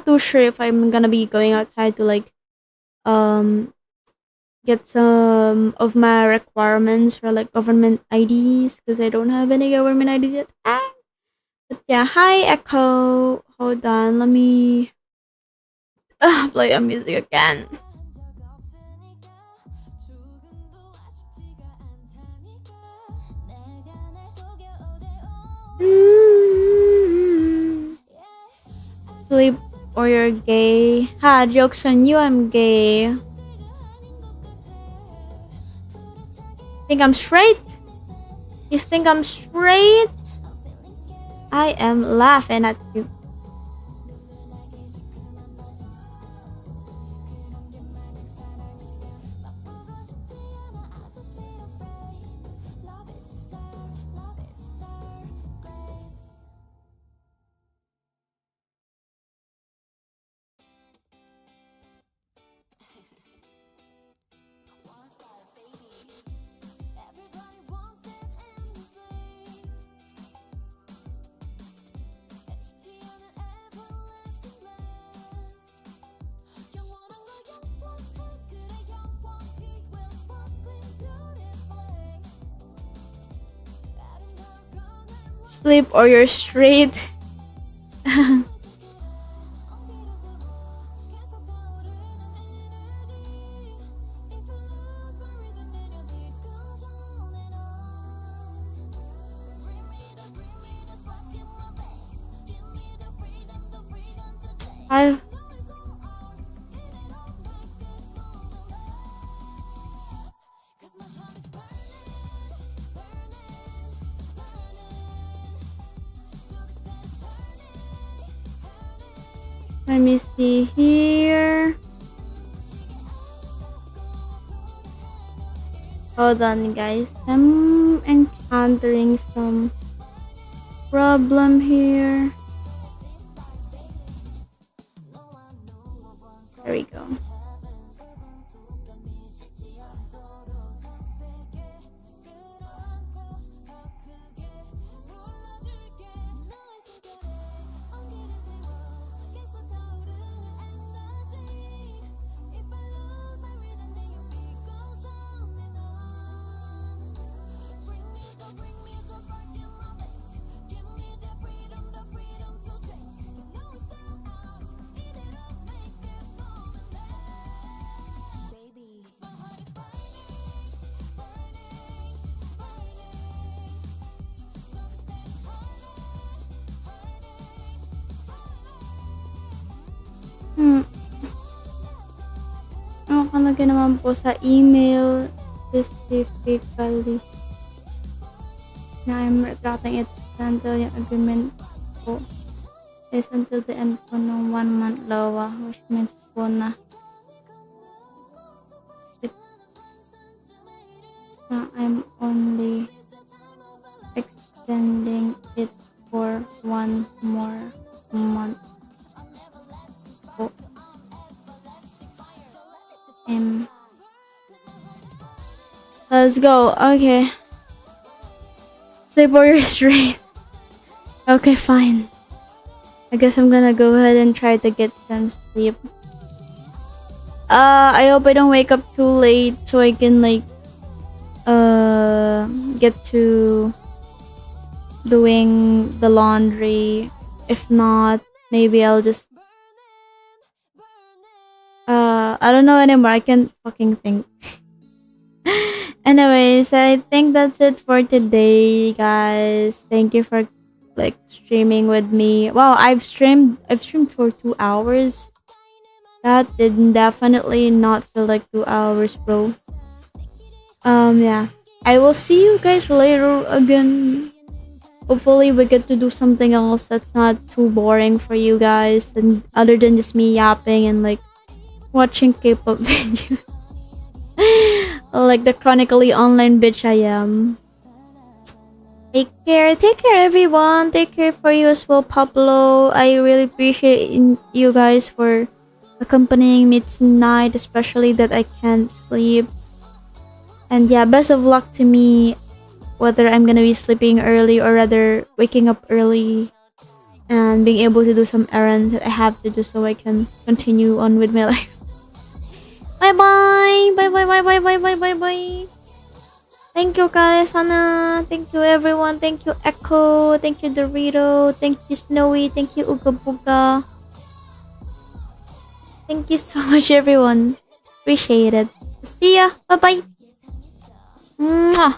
too sure if I'm gonna be going outside to like get some of my requirements for like government IDs, because I don't have any government IDs yet. But yeah, hi Echo. Hold on, let me play a music again. Sleep or you're gay. Ha, joke's on you, I'm gay. Think I'm straight? You think I'm straight? I am laughing at you. Sleep or you're straight. I Let me see here. Hold on, guys. I'm encountering some problem here. There we go. Hmm. Nakalagay naman po sa email specifically na I'm retracting it until yung agreement po is until the end po ng 1 month lawa, which means po na I'm only extending it for 1 more month po. Let's go. Okay. Sleep or you're straight. Okay, fine. I guess I'm gonna go ahead and try to get some sleep. I hope I don't wake up too late so I can like get to doing the laundry. If not, maybe I'll just I don't know anymore. I can't fucking think. Anyways, I think that's it for today, guys. Thank you for like streaming with me. Wow, I've streamed for 2 hours. That did definitely not feel like 2 hours, bro. Yeah. I will see you guys later again. Hopefully we get to do something else that's not too boring for you guys and other than just me yapping and like watching K-pop videos. Like the chronically online bitch I am. Take care everyone. Take care for you as well, Pablo. I really appreciate you guys for accompanying me tonight, especially that I can't sleep. And yeah, best of luck to me, whether I'm gonna be sleeping early or rather waking up early and being able to do some errands that I have to do so I can continue on with my life. Bye bye. Bye bye bye bye bye bye bye bye. Thank you guys, Hana. Thank you everyone. Thank you Echo. Thank you Dorito. Thank you Snowy. Thank you Uga Buga. Thank you so much everyone. Appreciate it. See ya. Bye bye. Mwah.